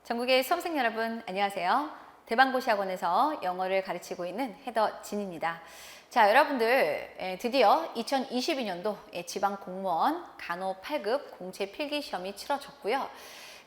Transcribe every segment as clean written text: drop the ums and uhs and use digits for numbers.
전국의 수험생 여러분 안녕하세요. 대방고시학원에서 영어를 가르치고 있는 헤더 진입니다. 자, 여러분들 드디어 2022년도 지방공무원 간호 8급 공채 필기시험이 치러졌고요.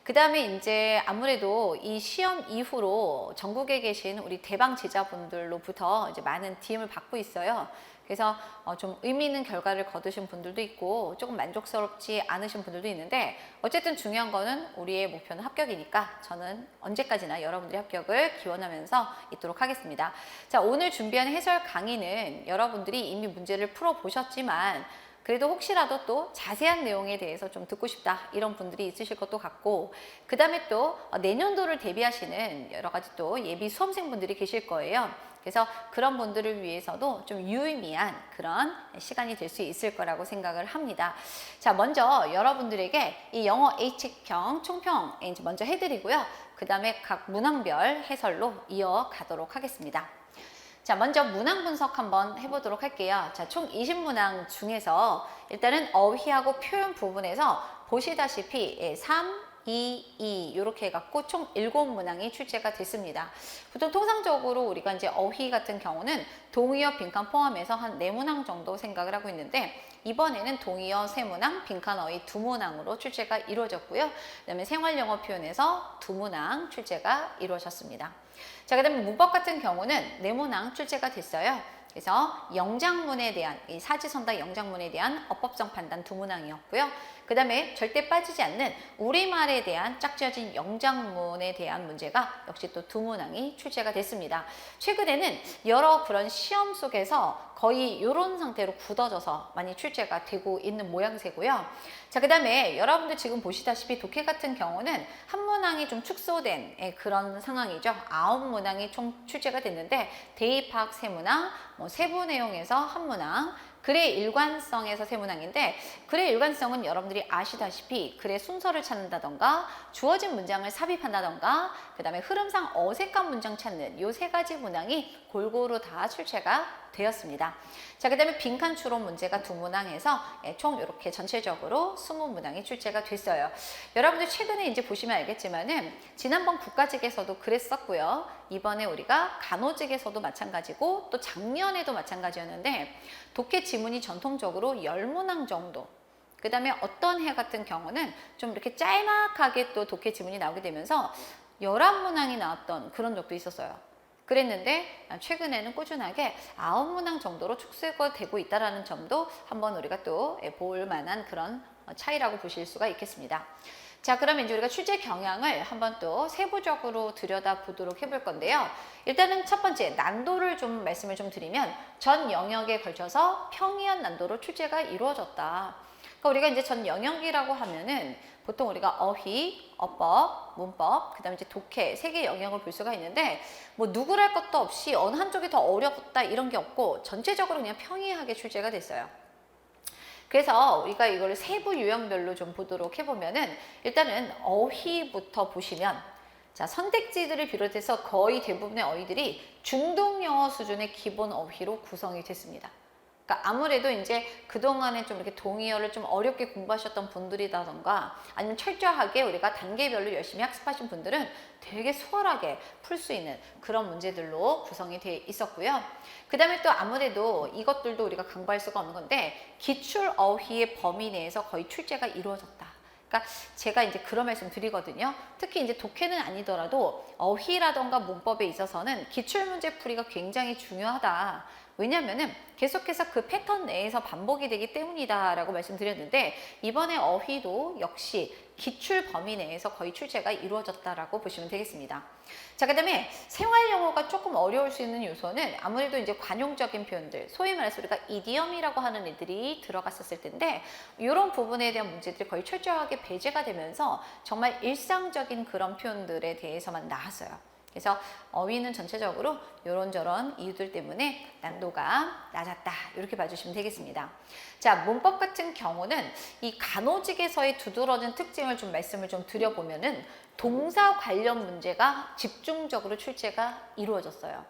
그 다음에 이제 아무래도 이 시험 이후로 전국에 계신 우리 대방 제자분들로부터 이제 많은 DM을 받고 있어요. 그래서 좀 의미 있는 결과를 거두신 분들도 있고 조금 만족스럽지 않으신 분들도 있는데, 어쨌든 중요한 거는 우리의 목표는 합격이니까 저는 언제까지나 여러분들의 합격을 기원하면서 있도록 하겠습니다. 자, 오늘 준비한 해설 강의는 여러분들이 이미 문제를 풀어보셨지만 그래도 혹시라도 또 자세한 내용에 대해서 좀 듣고 싶다 이런 분들이 있으실 것도 같고, 그 다음에 또 내년도를 대비하시는 여러 가지 또 예비 수험생분들이 계실 거예요. 그래서 그런 분들을 위해서도 좀 유의미한 그런 시간이 될 수 있을 거라고 생각을 합니다. 자, 먼저 여러분들에게 이 영어 H평, 총평 이제 먼저 해드리고요. 그 다음에 각 문항별 해설로 이어가도록 하겠습니다. 자, 먼저 문항 분석 한번 해보도록 할게요. 자, 총 20문항 중에서 일단은 어휘하고 표현 부분에서 보시다시피 3, 2 이렇게 해갖고 총 7문항이 출제가 됐습니다. 보통 통상적으로 우리가 이제 어휘 같은 경우는 동의어, 빈칸 포함해서 한 4문항 정도 생각을 하고 있는데, 이번에는 동의어 3문항, 빈칸 어휘 2문항으로 출제가 이루어졌고요. 그 다음에 생활영어 표현에서 2문항 출제가 이루어졌습니다. 자, 그 다음에 문법 같은 경우는 4문항 출제가 됐어요. 그래서 영장문에 대한, 이 사지선다 영장문에 대한 어법성 판단 2문항이었고요. 그 다음에 절대 빠지지 않는 우리말에 대한 짝지어진 영장문에 대한 문제가 역시 또 2문항이 출제가 됐습니다. 최근에는 여러 그런 시험 속에서 거의 이런 상태로 굳어져서 많이 출제가 되고 있는 모양새고요. 자, 그 다음에 여러분들 지금 보시다시피 독해 같은 경우는 한 문항이 좀 축소된 그런 상황이죠. 9문항이 총 출제가 됐는데, 대입학 3문항, 세부 내용에서 1문항, 글의 일관성에서 3문항인데, 글의 일관성은 여러분들이 아시다시피 글의 순서를 찾는다던가 주어진 문장을 삽입한다던가 그 다음에 흐름상 어색한 문장 찾는 이 3가지 문항이 골고루 다 출제가 되었습니다. 자, 그 다음에 빈칸 추론 문제가 2문항에서 총 이렇게 전체적으로 20문항이 출제가 됐어요. 여러분들 최근에 이제 보시면 알겠지만은 지난번 국가직에서도 그랬었고요. 이번에 우리가 간호직에서도 마찬가지고 또 작년에도 마찬가지였는데, 독해 지문이 전통적으로 10문항 정도, 그 다음에 어떤 해 같은 경우는 좀 이렇게 짤막하게 또 독해 지문이 나오게 되면서 11문항이 나왔던 그런 적도 있었어요. 그랬는데 최근에는 꾸준하게 9문항 정도로 축소가 되고 있다는 점도 한번 우리가 또 볼 만한 그런 차이라고 보실 수가 있겠습니다. 자, 그러면 이제 우리가 출제 경향을 한번 또 세부적으로 들여다보도록 해볼 건데요. 일단은 첫 번째 난도를 좀 말씀을 좀 드리면, 전 영역에 걸쳐서 평이한 난도로 출제가 이루어졌다. 그러니까 우리가 이제 전 영역이라고 하면은 보통 우리가 어휘, 어법, 문법, 그 다음에 이제 독해 3개 영역을 볼 수가 있는데, 뭐 누구랄 것도 없이 어느 한쪽이 더 어렵다 이런 게 없고 전체적으로 그냥 평이하게 출제가 됐어요. 그래서 우리가 이걸 세부 유형별로 좀 보도록 해보면은, 일단은 어휘부터 보시면, 자, 선택지들을 비롯해서 거의 대부분의 어휘들이 중등 영어 수준의 기본 어휘로 구성이 됐습니다. 그러니까 아무래도 이제 그동안에 좀 이렇게 동의어를 좀 어렵게 공부하셨던 분들이라던가 아니면 철저하게 우리가 단계별로 열심히 학습하신 분들은 되게 수월하게 풀 수 있는 그런 문제들로 구성이 되어 있었고요. 그 다음에 또 아무래도 이것들도 우리가 강구할 수가 없는 건데, 기출 어휘의 범위 내에서 거의 출제가 이루어졌다. 그러니까 제가 이제 그런 말씀 드리거든요. 특히 이제 독해는 아니더라도 어휘라던가 문법에 있어서는 기출문제 풀이가 굉장히 중요하다. 왜냐면은 계속해서 그 패턴 내에서 반복이 되기 때문이다라고 말씀드렸는데, 이번에 어휘도 역시 기출 범위 내에서 거의 출제가 이루어졌다라고 보시면 되겠습니다. 자, 그 다음에 생활영어가 조금 어려울 수 있는 요소는 아무래도 이제 관용적인 표현들, 소위 말해서 우리가 이디엄이라고 하는 애들이 들어갔었을 텐데, 이런 부분에 대한 문제들이 거의 철저하게 배제가 되면서 정말 일상적인 그런 표현들에 대해서만 나왔어요. 그래서 어휘는 전체적으로 이런저런 이유들 때문에 난도가 낮았다, 이렇게 봐주시면 되겠습니다. 자, 문법 같은 경우는 이 간호직에서의 두드러진 특징을 좀 말씀을 좀 드려보면은, 동사 관련 문제가 집중적으로 출제가 이루어졌어요.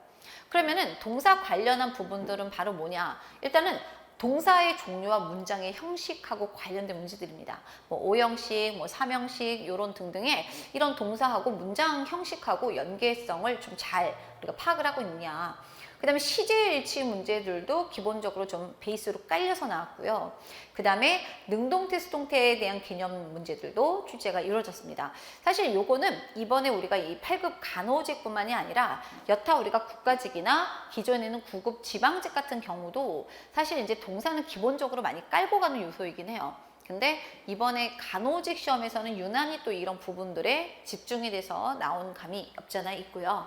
그러면은 동사 관련한 부분들은 바로 뭐냐? 일단은 동사의 종류와 문장의 형식하고 관련된 문제들입니다. 뭐 5형식, 뭐 3형식 이런 등등의 이런 동사하고 문장 형식하고 연계성을 좀 잘 우리가 파악을 하고 있느냐. 그 다음에 시제일치 문제들도 기본적으로 좀 베이스로 깔려서 나왔고요. 그 다음에 능동태, 수동태에 대한 개념 문제들도 출제가 이루어졌습니다. 사실 요거는 이번에 우리가 이 8급 간호직뿐만이 아니라 여타 우리가 국가직이나 기존에는 9급 지방직 같은 경우도 사실 이제 동사는 기본적으로 많이 깔고 가는 요소이긴 해요. 근데 이번에 간호직 시험에서는 유난히 또 이런 부분들에 집중이 돼서 나온 감이 없지 않아 있고요.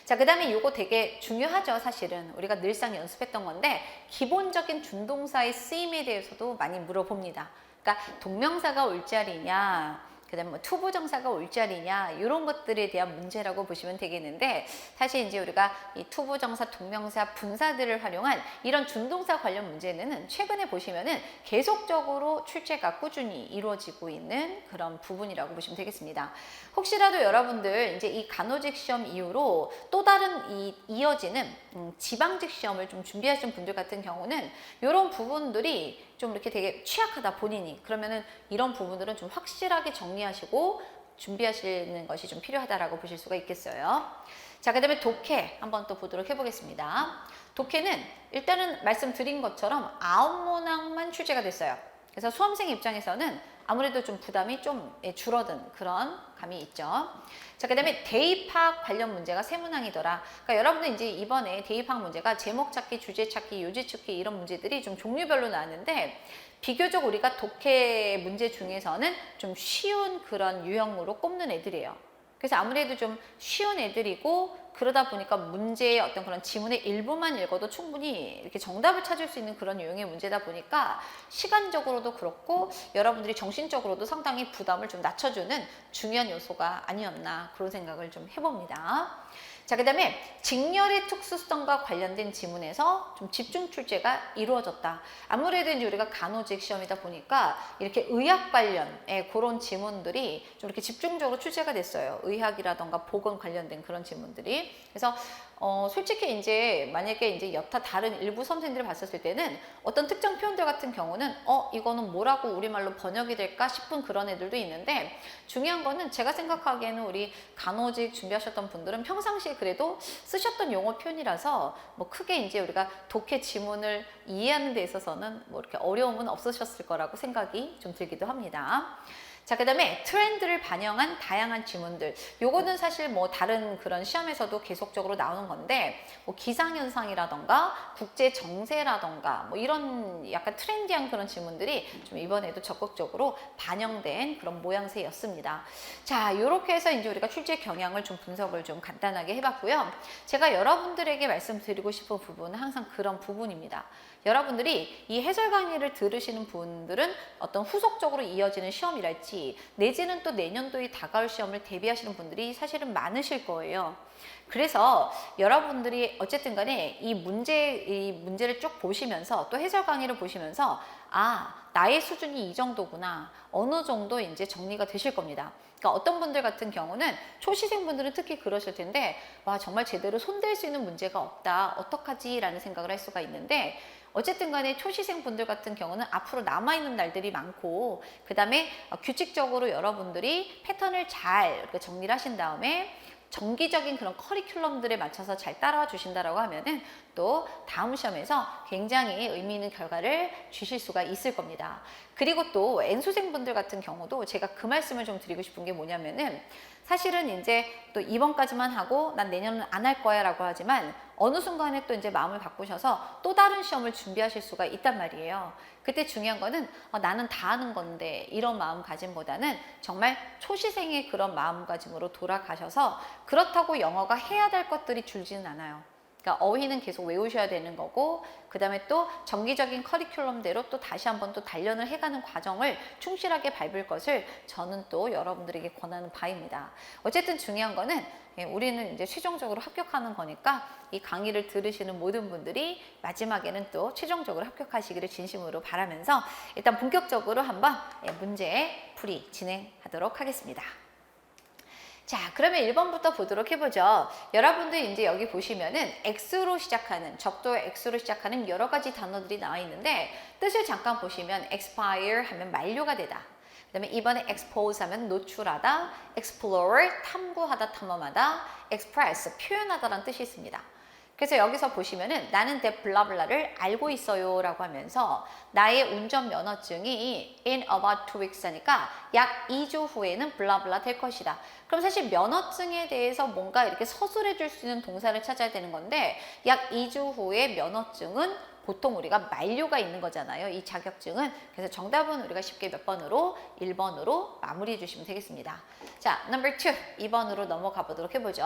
자, 그 다음에 이거 되게 중요하죠. 사실은 우리가 늘상 연습했던 건데 기본적인 준동사의 쓰임에 대해서도 많이 물어봅니다. 그러니까 동명사가 올 자리냐, 그 다음에 뭐 투부정사가 올 자리냐 이런 것들에 대한 문제라고 보시면 되겠는데, 사실 이제 우리가 이 투부정사, 동명사, 분사들을 활용한 이런 준동사 관련 문제는 최근에 보시면은 계속적으로 출제가 꾸준히 이루어지고 있는 그런 부분이라고 보시면 되겠습니다. 혹시라도 여러분들 이제 이 간호직 시험 이후로 또 다른 이어지는 지방직 시험을 좀 준비하시는 분들 같은 경우는 이런 부분들이 좀 이렇게 되게 취약하다 본인이, 그러면은 이런 부분들은 좀 확실하게 정리하시고 준비하시는 것이 좀 필요하다라고 보실 수가 있겠어요. 자, 그 다음에 독해 한번 또 보도록 해보겠습니다. 독해는 일단은 말씀드린 것처럼 9문항만 출제가 됐어요. 그래서 수험생 입장에서는 아무래도 좀 부담이 좀 줄어든 그런 감이 있죠. 자, 그 다음에 대입학 관련 문제가 3문항이더라. 그러니까 여러분들 이제 이번에 대입학 문제가 제목 찾기, 주제 찾기, 요지 찾기 이런 문제들이 좀 종류별로 나왔는데, 비교적 우리가 독해 문제 중에서는 좀 쉬운 그런 유형으로 꼽는 애들이에요. 그래서 아무래도 좀 쉬운 애들이고, 그러다 보니까 문제의 어떤 그런 지문의 일부만 읽어도 충분히 이렇게 정답을 찾을 수 있는 그런 유형의 문제다 보니까 시간적으로도 그렇고 여러분들이 정신적으로도 상당히 부담을 좀 낮춰주는 중요한 요소가 아니었나 그런 생각을 좀 해봅니다. 자, 그 다음에 직렬의 특수성과 관련된 지문에서 좀 집중 출제가 이루어졌다. 아무래도 이제 우리가 간호직 시험이다 보니까 이렇게 의학 관련의 그런 지문들이 좀 이렇게 집중적으로 출제가 됐어요. 의학이라던가 보건 관련된 그런 지문들이. 그래서 솔직히 이제 만약에 이제 여타 다른 일부 수험생들을 봤었을 때는 어떤 특정 표현들 같은 경우는 이거는 뭐라고 우리말로 번역이 될까 싶은 그런 애들도 있는데, 중요한 거는 제가 생각하기에는 우리 간호직 준비하셨던 분들은 평상시에 그래도 쓰셨던 용어 표현이라서 뭐 크게 이제 우리가 독해 지문을 이해하는 데 있어서는 뭐 이렇게 어려움은 없으셨을 거라고 생각이 좀 들기도 합니다. 자, 그 다음에 트렌드를 반영한 다양한 지문들. 요거는 사실 뭐 다른 그런 시험에서도 계속적으로 나오는 건데, 뭐 기상현상이라던가 국제 정세라던가 뭐 이런 약간 트렌디한 그런 지문들이 좀 이번에도 적극적으로 반영된 그런 모양새였습니다. 자, 요렇게 해서 이제 우리가 출제 경향을 좀 분석을 좀 간단하게 해봤고요. 제가 여러분들에게 말씀드리고 싶은 부분은 항상 그런 부분입니다. 여러분들이 이 해설 강의를 들으시는 분들은 어떤 후속적으로 이어지는 시험이랄지 내지는 또 내년도에 다가올 시험을 대비하시는 분들이 사실은 많으실 거예요. 그래서 여러분들이 어쨌든 간에 이 문제를 쭉 보시면서 또 해설 강의를 보시면서 나의 수준이 이 정도구나, 어느 정도 이제 정리가 되실 겁니다. 그러니까 어떤 분들 같은 경우는 초시생분들은 특히 그러실 텐데, 와, 정말 제대로 손댈 수 있는 문제가 없다, 어떡하지? 라는 생각을 할 수가 있는데, 어쨌든 간에 초시생 분들 같은 경우는 앞으로 남아있는 날들이 많고, 그 다음에 규칙적으로 여러분들이 패턴을 잘 정리를 하신 다음에 정기적인 그런 커리큘럼들에 맞춰서 잘 따라와 주신다라고 하면은 또 다음 시험에서 굉장히 의미 있는 결과를 주실 수가 있을 겁니다. 그리고 또 N수생분들 같은 경우도 제가 그 말씀을 좀 드리고 싶은 게 뭐냐면은, 사실은 이제 또 이번까지만 하고 난 내년은 안 할 거야 라고 하지만 어느 순간에 또 이제 마음을 바꾸셔서 또 다른 시험을 준비하실 수가 있단 말이에요. 그때 중요한 거는 나는 다 하는 건데 이런 마음가짐보다는 정말 초시생의 그런 마음가짐으로 돌아가셔서, 그렇다고 영어가 해야 될 것들이 줄지는 않아요. 그러니까 어휘는 계속 외우셔야 되는 거고, 그 다음에 또 정기적인 커리큘럼대로 또 다시 한번 또 단련을 해가는 과정을 충실하게 밟을 것을 저는 또 여러분들에게 권하는 바입니다. 어쨌든 중요한 거는 우리는 이제 최종적으로 합격하는 거니까 이 강의를 들으시는 모든 분들이 마지막에는 또 최종적으로 합격하시기를 진심으로 바라면서 일단 본격적으로 한번 문제 풀이 진행하도록 하겠습니다. 자, 그러면 1번부터 보도록 해보죠. 여러분들 이제 여기 보시면은 X로 시작하는, 적도의 X로 시작하는 여러 가지 단어들이 나와 있는데 뜻을 잠깐 보시면 expire 하면 만료가 되다. 그 다음에 이번에 expose 하면 노출하다, explore 탐구하다, 탐험하다, express 표현하다라는 뜻이 있습니다. 그래서 여기서 보시면은 나는 내 블라블라를 알고 있어요 라고 하면서 나의 운전 면허증이 in about 2 weeks 하니까 약 2주 후에는 블라블라 될 것이다. 그럼 사실 면허증에 대해서 뭔가 이렇게 서술해 줄 수 있는 동사를 찾아야 되는 건데 약 2주 후에 면허증은 보통 우리가 만료가 있는 거잖아요. 이 자격증은. 그래서 정답은 우리가 쉽게 몇 번으로? 1번으로 마무리해 주시면 되겠습니다. 자, number 2. 2번으로 넘어가 보도록 해보죠.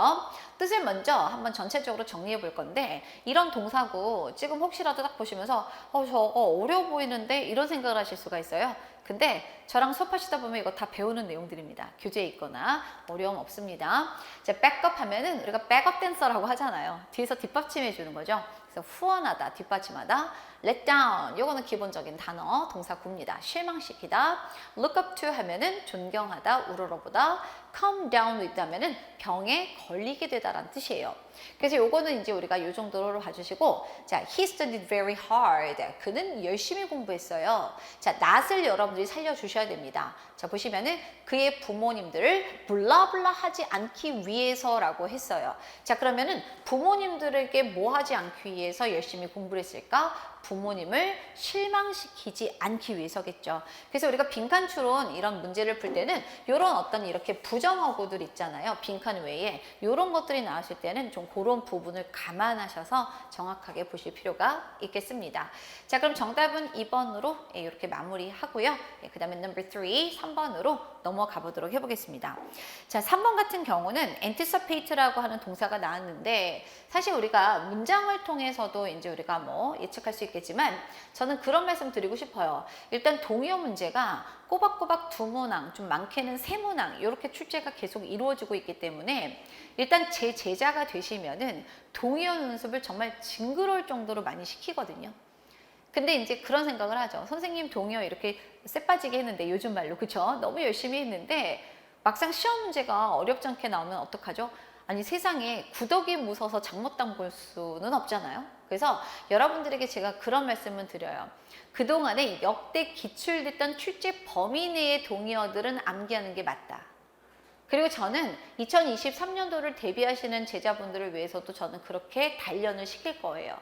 뜻을 먼저 한번 전체적으로 정리해 볼 건데 이런 동사고 지금 혹시라도 딱 보시면서 저거 어려워 보이는데 이런 생각을 하실 수가 있어요. 근데 저랑 수업하시다 보면 이거 다 배우는 내용들입니다. 교재에 있거나 어려움 없습니다. 자, 백업 하면은 우리가 백업 댄서라고 하잖아요. 뒤에서 뒷받침해 주는 거죠. 그래서 후원하다, 뒷받침하다. let down, 요거는 기본적인 단어, 동사구입니다. 실망시키다. look up to 하면은 존경하다, 우러러보다. come down with 하면은 병에 걸리게 되다라는 뜻이에요. 그래서 요거는 이제 우리가 요 정도로 봐주시고, 자, he studied very hard. 그는 열심히 공부했어요. 자, not을 여러분들이 살려주셔야 됩니다. 자, 보시면은 그의 부모님들을 블라블라 하지 않기 위해서라고 했어요. 자, 그러면은 부모님들에게 뭐 하지 않기 위해서 열심히 공부를 했을까? 부모님을 실망시키지 않기 위해서겠죠. 그래서 우리가 빈칸 추론 이런 문제를 풀 때는 이런 어떤 이렇게 부정어구들 있잖아요. 빈칸 외에 이런 것들이 나왔을 때는 좀 그런 부분을 감안하셔서 정확하게 보실 필요가 있겠습니다. 자, 그럼 정답은 2번으로 이렇게 마무리하고요. 그 다음에 number 3, 3번으로 넘어가 보도록 해보겠습니다. 자, 3번 같은 경우는 anticipate라고 하는 동사가 나왔는데 사실 우리가 문장을 통해서도 이제 우리가 뭐 예측할 수 있겠지만 저는 그런 말씀 드리고 싶어요. 일단 동의어 문제가 꼬박꼬박 2문항, 좀 많게는 3문항 이렇게 출제가 계속 이루어지고 있기 때문에 일단 제 제자가 되시면은 동의어 연습을 정말 징그러울 정도로 많이 시키거든요. 근데 이제 그런 생각을 하죠. 선생님 동의어 이렇게 쎄빠지게 했는데 요즘 말로 그쵸? 너무 열심히 했는데 막상 시험 문제가 어렵지 않게 나오면 어떡하죠? 아니 세상에 구더기 무서워서 장못당 볼 수는 없잖아요. 그래서 여러분들에게 제가 그런 말씀을 드려요. 그동안에 역대 기출됐던 출제 범위 내의 동의어들은 암기하는 게 맞다. 그리고 저는 2023년도를 대비하시는 제자분들을 위해서도 저는 그렇게 단련을 시킬 거예요.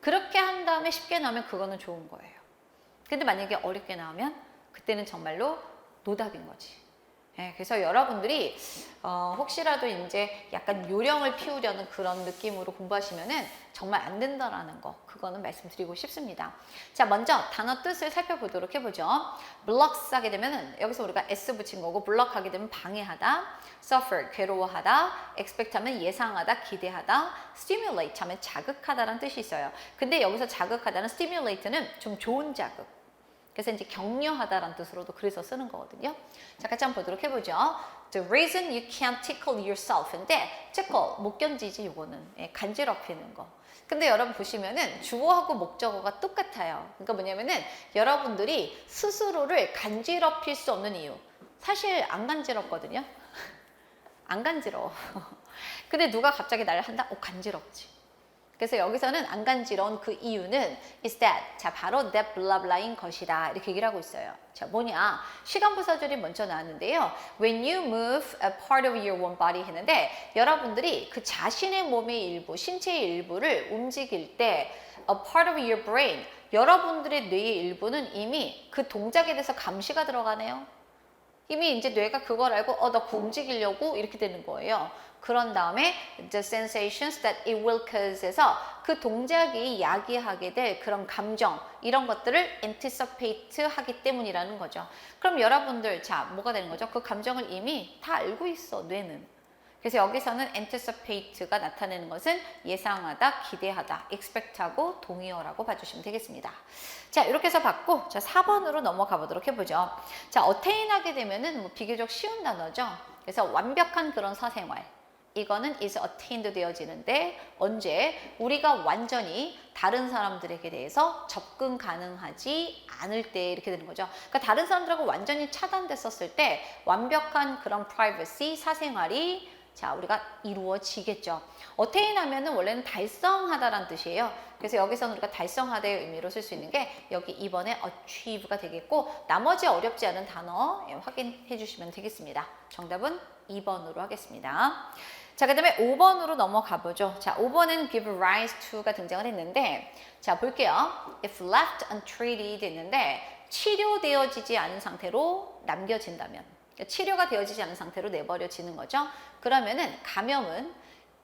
그렇게 한 다음에 쉽게 나오면 그거는 좋은 거예요. 근데 만약에 어렵게 나오면 그때는 정말로 노답인 거지. 네, 그래서 여러분들이 혹시라도 이제 약간 요령을 피우려는 그런 느낌으로 공부하시면은 정말 안 된다라는 거 그거는 말씀드리고 싶습니다. 자, 먼저 단어 뜻을 살펴보도록 해보죠. blocks 하게 되면은 여기서 우리가 s 붙인 거고 block 하게 되면 방해하다, suffer 괴로워하다, expect 하면 예상하다, 기대하다, stimulate 하면 자극하다라는 뜻이 있어요. 근데 여기서 자극하다는 stimulate는 좀 좋은 자극. 그래서 이제 격려하다라는 뜻으로도 그래서 쓰는 거거든요. 자, 같이 한번 보도록 해보죠. The reason you can't tickle yourself인데 tickle, 못 견디지 이거는 간지럽히는 거. 근데 여러분 보시면은 주어하고 목적어가 똑같아요. 그러니까 뭐냐면은 여러분들이 스스로를 간지럽힐 수 없는 이유. 사실 안 간지럽거든요. 안 간지러워. 근데 누가 갑자기 나를 한다? 간지럽지. 그래서 여기서는 안 간지러운 그 이유는 is that, 자 바로 that blah blah인 것이다 이렇게 얘기를 하고 있어요. 자 뭐냐, 시간부사절이 먼저 나왔는데요. When you move a part of your one body 했는데 여러분들이 그 자신의 몸의 일부, 신체의 일부를 움직일 때 a part of your brain, 여러분들의 뇌의 일부는 이미 그 동작에 대해서 감시가 들어가네요. 이미 이제 뇌가 그걸 알고 나 그거 움직이려고 이렇게 되는 거예요. 그런 다음에 the sensations that it will cause에서 그 동작이 야기하게 될 그런 감정 이런 것들을 anticipate 하기 때문이라는 거죠. 그럼 여러분들 자 뭐가 되는 거죠? 그 감정을 이미 다 알고 있어 뇌는. 그래서 여기서는 anticipate가 나타내는 것은 예상하다, 기대하다, expect하고 동의어라고 봐주시면 되겠습니다. 자, 이렇게 해서 봤고, 자, 4번으로 넘어가 보도록 해보죠. 자, attain 하게 되면은 뭐 비교적 쉬운 단어죠. 그래서 완벽한 그런 사생활. 이거는 is attained 되어지는데 언제 우리가 완전히 다른 사람들에게 대해서 접근 가능하지 않을 때 이렇게 되는 거죠. 그러니까 다른 사람들하고 완전히 차단됐었을 때 완벽한 그런 privacy, 사생활이 자 우리가 이루어지겠죠. attain 하면은 원래는 달성하다라는 뜻이에요. 그래서 여기서는 우리가 달성하다의 의미로 쓸 수 있는 게 여기 2번에 achieve가 되겠고 나머지 어렵지 않은 단어 확인해 주시면 되겠습니다. 정답은 2번으로 하겠습니다. 자, 그 다음에 5번으로 넘어가 보죠. 자, 5번은 give rise to가 등장을 했는데 자, 볼게요. if left untreated 했는데 치료되어지지 않은 상태로 남겨진다면 치료가 되어지지 않은 상태로 내버려지는 거죠. 그러면은 감염은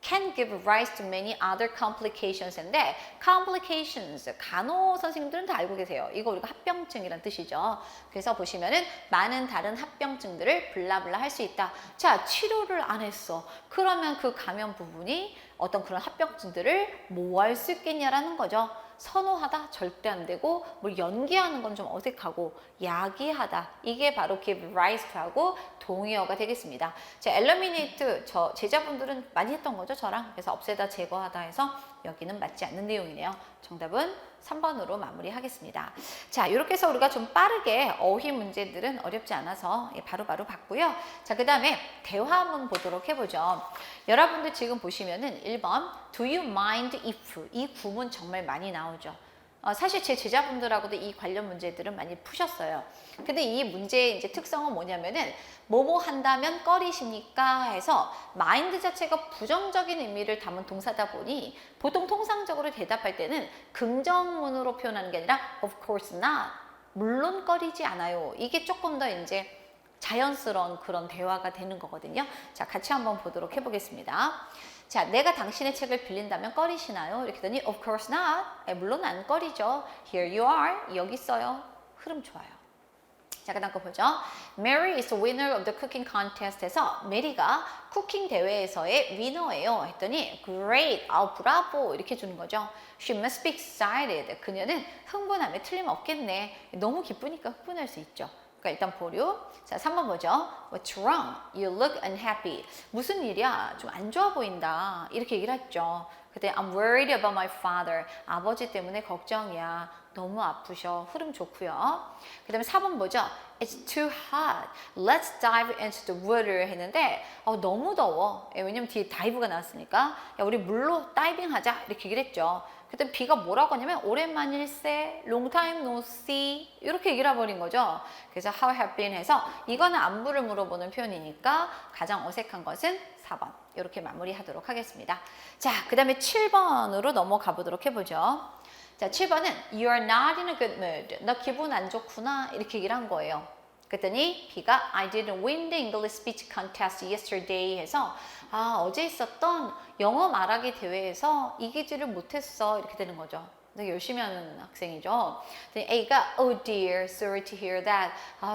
can give rise to many other complications인데 complications 간호 선생님들은 다 알고 계세요. 이거 우리가 합병증이란 뜻이죠. 그래서 보시면은 많은 다른 합병증들을 블라블라 할 수 있다. 자, 치료를 안 했어. 그러면 그 감염 부분이 어떤 그런 합병증들을 뭐 할 수 있겠냐라는 거죠. 선호하다 절대 안 되고 뭘 연기하는 건 좀 어색하고 야기하다 이게 바로 give rise to하고 동의어가 되겠습니다. 자, eliminate 저 제자분들은 많이 했던 거죠 저랑. 그래서 없애다 제거하다 해서 여기는 맞지 않는 내용이네요. 정답은 3번으로 마무리하겠습니다. 자, 이렇게 해서 우리가 좀 빠르게 어휘 문제들은 어렵지 않아서 바로바로 봤고요. 자, 그 다음에 대화 한번 보도록 해보죠. 여러분들 지금 보시면은 1번 Do you mind if? 이 구문 정말 많이 나오죠. 사실 제 제자분들하고도 이 관련 문제들은 많이 푸셨어요. 근데 이 문제의 이제 특성은 뭐냐면은 뭐뭐 한다면 꺼리십니까? 해서 mind 자체가 부정적인 의미를 담은 동사다 보니 보통 통상적으로 대답할 때는 긍정문으로 표현하는 게 아니라 of course not. 물론 꺼리지 않아요. 이게 조금 더 이제 자연스러운 그런 대화가 되는 거거든요. 자, 같이 한번 보도록 해보겠습니다. 자, 내가 당신의 책을 빌린다면 꺼리시나요? 이렇게 했더니 of course not. 물론 안 꺼리죠. Here you are. 여기 있어요. 흐름 좋아요. 자, 그 다음 거 보죠. Mary is the winner of the cooking contest에서 메리가 쿠킹 대회에서의 위너예요. 했더니 great, 브라보 이렇게 주는 거죠. She must be excited. 그녀는 흥분함에 틀림없겠네. 너무 기쁘니까 흥분할 수 있죠. 그러니까 일단 보류. 자, 3번 보죠. What's wrong? You look unhappy. 무슨 일이야? 좀 안 좋아 보인다. 이렇게 얘기를 했죠. 그때 I'm worried about my father. 아버지 때문에 걱정이야. 너무 아프셔. 흐름 좋고요. 그 다음에 4번 보죠. It's too hot. Let's dive into the water 했는데 너무 더워. 왜냐면 뒤에 다이브가 나왔으니까 야, 우리 물로 다이빙 하자. 이렇게 얘기를 했죠. 그때 B가 뭐라고 하냐면 오랜만일세, long time no see 이렇게 얘기를 해버린 거죠. 그래서 how have you been 해서 이거는 안부를 물어보는 표현이니까 가장 어색한 것은 4번 이렇게 마무리하도록 하겠습니다. 자, 그 다음에 7번으로 넘어가 보도록 해보죠. 자, 7번은 You are not in a good mood. 너 기분 안 좋구나 이렇게 얘기를 한 거예요. 그랬더니 B가 I didn't win the English speech contest yesterday 해서 어제 있었던 영어 말하기 대회에서 이기지를 못했어 이렇게 되는 거죠. 되게 열심히 하는 학생이죠. A가 Oh dear, sorry to hear that.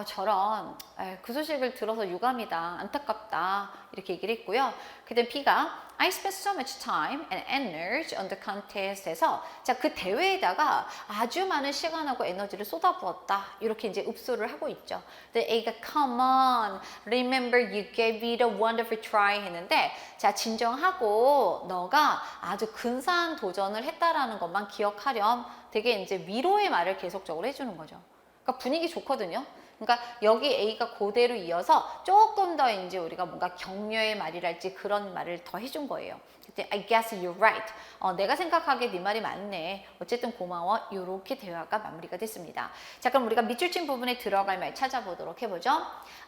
저런 그 소식을 들어서 유감이다, 안타깝다 이렇게 얘기를 했고요. 그다음 B가 I spent so much time and energy on the contest에서 자, 그 대회에다가 아주 많은 시간하고 에너지를 쏟아부었다 이렇게 이제 읍소를 하고 있죠. 근데 A가 Come on, remember you gave it a wonderful try 했는데 자, 진정하고 너가 아주 근사한 도전을 했다라는 것만 기억하렴. 되게 이제 위로의 말을 계속적으로 해주는 거죠. 그러니까 분위기 좋거든요. 그러니까 여기 A가 그대로 이어서 조금 더 이제 우리가 뭔가 격려의 말이랄지 그런 말을 더 해준 거예요. 그때 I guess you're right. 내가 생각하기에 네 말이 맞네. 어쨌든 고마워. 이렇게 대화가 마무리가 됐습니다. 자, 그럼 우리가 밑줄 친 부분에 들어갈 말 찾아보도록 해보죠.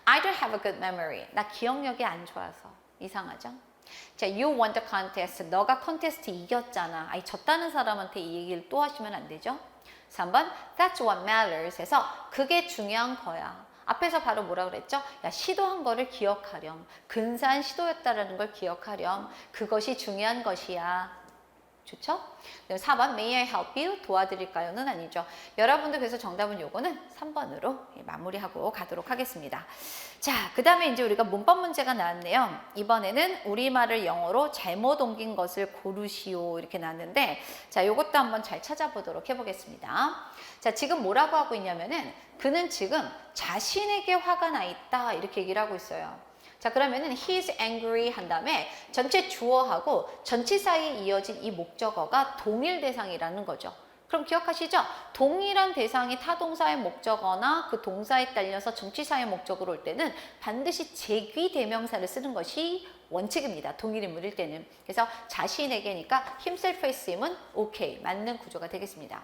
I don't have a good memory. 나 기억력이 안 좋아서. 이상하죠? 자, you won the contest. 너가 컨테스트 이겼잖아. 졌다는 사람한테 이 얘기를 또 하시면 안 되죠? 3번, that's what matters 해서 그게 중요한 거야. 앞에서 바로 뭐라 그랬죠? 야, 시도한 거를 기억하렴. 근사한 시도였다라는 걸 기억하렴. 그것이 중요한 것이야. 좋죠? 4번, may I help you? 도와드릴까요?는 아니죠. 여러분들 그래서 정답은 요거는 3번으로 마무리하고 가도록 하겠습니다. 자, 그 다음에 이제 우리가 문법 문제가 나왔네요. 이번에는 우리말을 영어로 잘못 옮긴 것을 고르시오 이렇게 나왔는데 자, 요것도 한번 잘 찾아보도록 해보겠습니다. 자, 지금 뭐라고 하고 있냐면은 그는 지금 자신에게 화가 나 있다 이렇게 얘기를 하고 있어요. 자, 그러면은 he's angry 한 다음에 전체 주어하고 전치사에 이어진 이 목적어가 동일 대상이라는 거죠. 그럼 기억하시죠? 동일한 대상이 타동사의 목적어나 그 동사에 딸려서 전치사의 목적으로 올 때는 반드시 제귀 대명사를 쓰는 것이 원칙입니다. 동일 인물일 때는. 그래서 자신에게니까 himself의 쓰임은 오케이, 맞는 구조가 되겠습니다.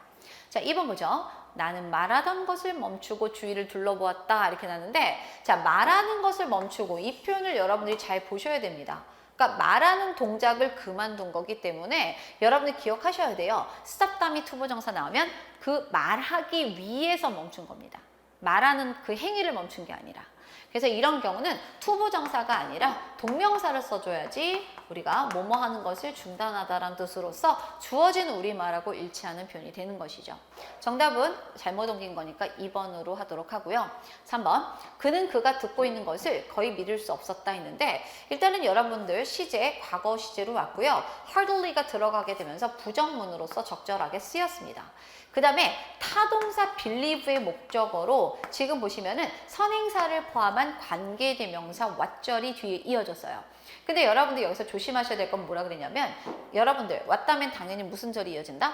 자, 2번 보죠. 나는 말하던 것을 멈추고 주위를 둘러보았다. 이렇게 나왔는데, 자, 말하는 것을 멈추고 이 표현을 여러분들이 잘 보셔야 됩니다. 그러니까 말하는 동작을 그만둔 거기 때문에 여러분들 기억하셔야 돼요. stop 다음에 투부정사 나오면 그 말하기 위해서 멈춘 겁니다. 말하는 그 행위를 멈춘 게 아니라. 그래서 이런 경우는 투부정사가 아니라 동명사를 써줘야지 우리가 뭐뭐 하는 것을 중단하다라는 뜻으로서 주어진 우리말하고 일치하는 표현이 되는 것이죠. 정답은 잘못 옮긴 거니까 2번으로 하도록 하고요. 3번, 그는 그가 듣고 있는 것을 거의 믿을 수 없었다 했는데 일단은 여러분들 시제, 과거 시제로 왔고요. hardly가 들어가게 되면서 부정문으로서 적절하게 쓰였습니다. 그 다음에 타동사 believe의 목적어로 지금 보시면은 선행사를 포함한 관계대명사 what절이 뒤에 이어졌어요. 근데 여러분들 여기서 조심하셔야 될 건 뭐라 그랬냐면 여러분들 왔다면 당연히 무슨 절이 이어진다?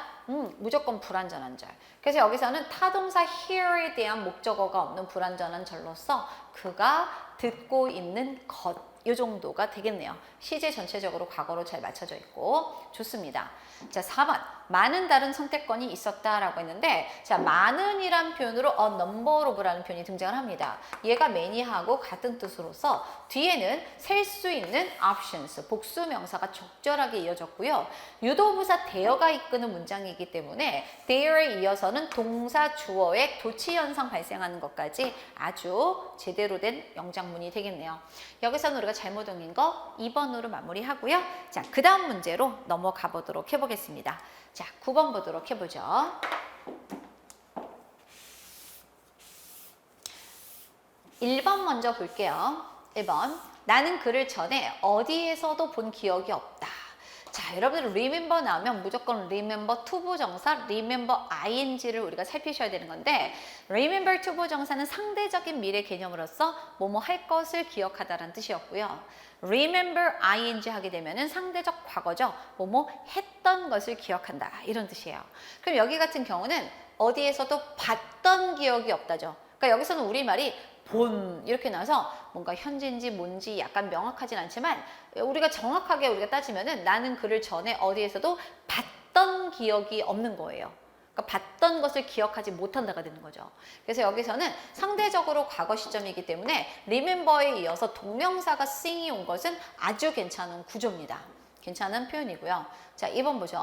무조건 불완전한 절. 그래서 여기서는 타동사 hear에 대한 목적어가 없는 불완전한 절로서 그가 듣고 있는 것. 이 정도가 되겠네요. 시제 전체적으로 과거로 잘 맞춰져 있고 좋습니다. 자, 4번. 많은 다른 선택권이 있었다라고 했는데 자, 많은이란 표현으로 a number of라는 표현이 등장을 합니다. 얘가 many하고 같은 뜻으로서 뒤에는 셀 수 있는 options, 복수 명사가 적절하게 이어졌고요. 유도부사 there가 이끄는 문장이기 때문에 there에 이어서는 동사 주어의 도치 현상 발생하는 것까지 아주 제대로 된 영장문이 되겠네요. 여기서는 우리가 잘못 옮긴 거 2번으로 마무리하고요. 자, 그 다음 문제로 넘어가 보도록 해보겠습니다. 자, 9번 보도록 해보죠. 1번 먼저 볼게요. 1번. 나는 그를 전에 어디에서도 본 기억이 없다. 자, 여러분들 remember 나오면 무조건 remember 투부정사, remember ing를 우리가 살피셔야 되는 건데 remember 투부정사는 상대적인 미래 개념으로서 뭐뭐 할 것을 기억하다라는 뜻이었고요. remember ing 하게 되면은 상대적 과거죠. 뭐뭐 했던 것을 기억한다 이런 뜻이에요. 그럼 여기 같은 경우는 어디에서도 봤던 기억이 없다죠. 그러니까 여기서는 우리말이 본 이렇게 나와서 뭔가 현재인지 뭔지 약간 명확하진 않지만 우리가 정확하게 우리가 따지면은 나는 그를 전에 어디에서도 봤던 기억이 없는 거예요. 그러니까 봤던 것을 기억하지 못한다가 되는 거죠. 그래서 여기서는 상대적으로 과거 시점이기 때문에 remember에 이어서 동명사가 sing이 온 것은 아주 괜찮은 구조입니다. 괜찮은 표현이고요. 자, 2번 보죠.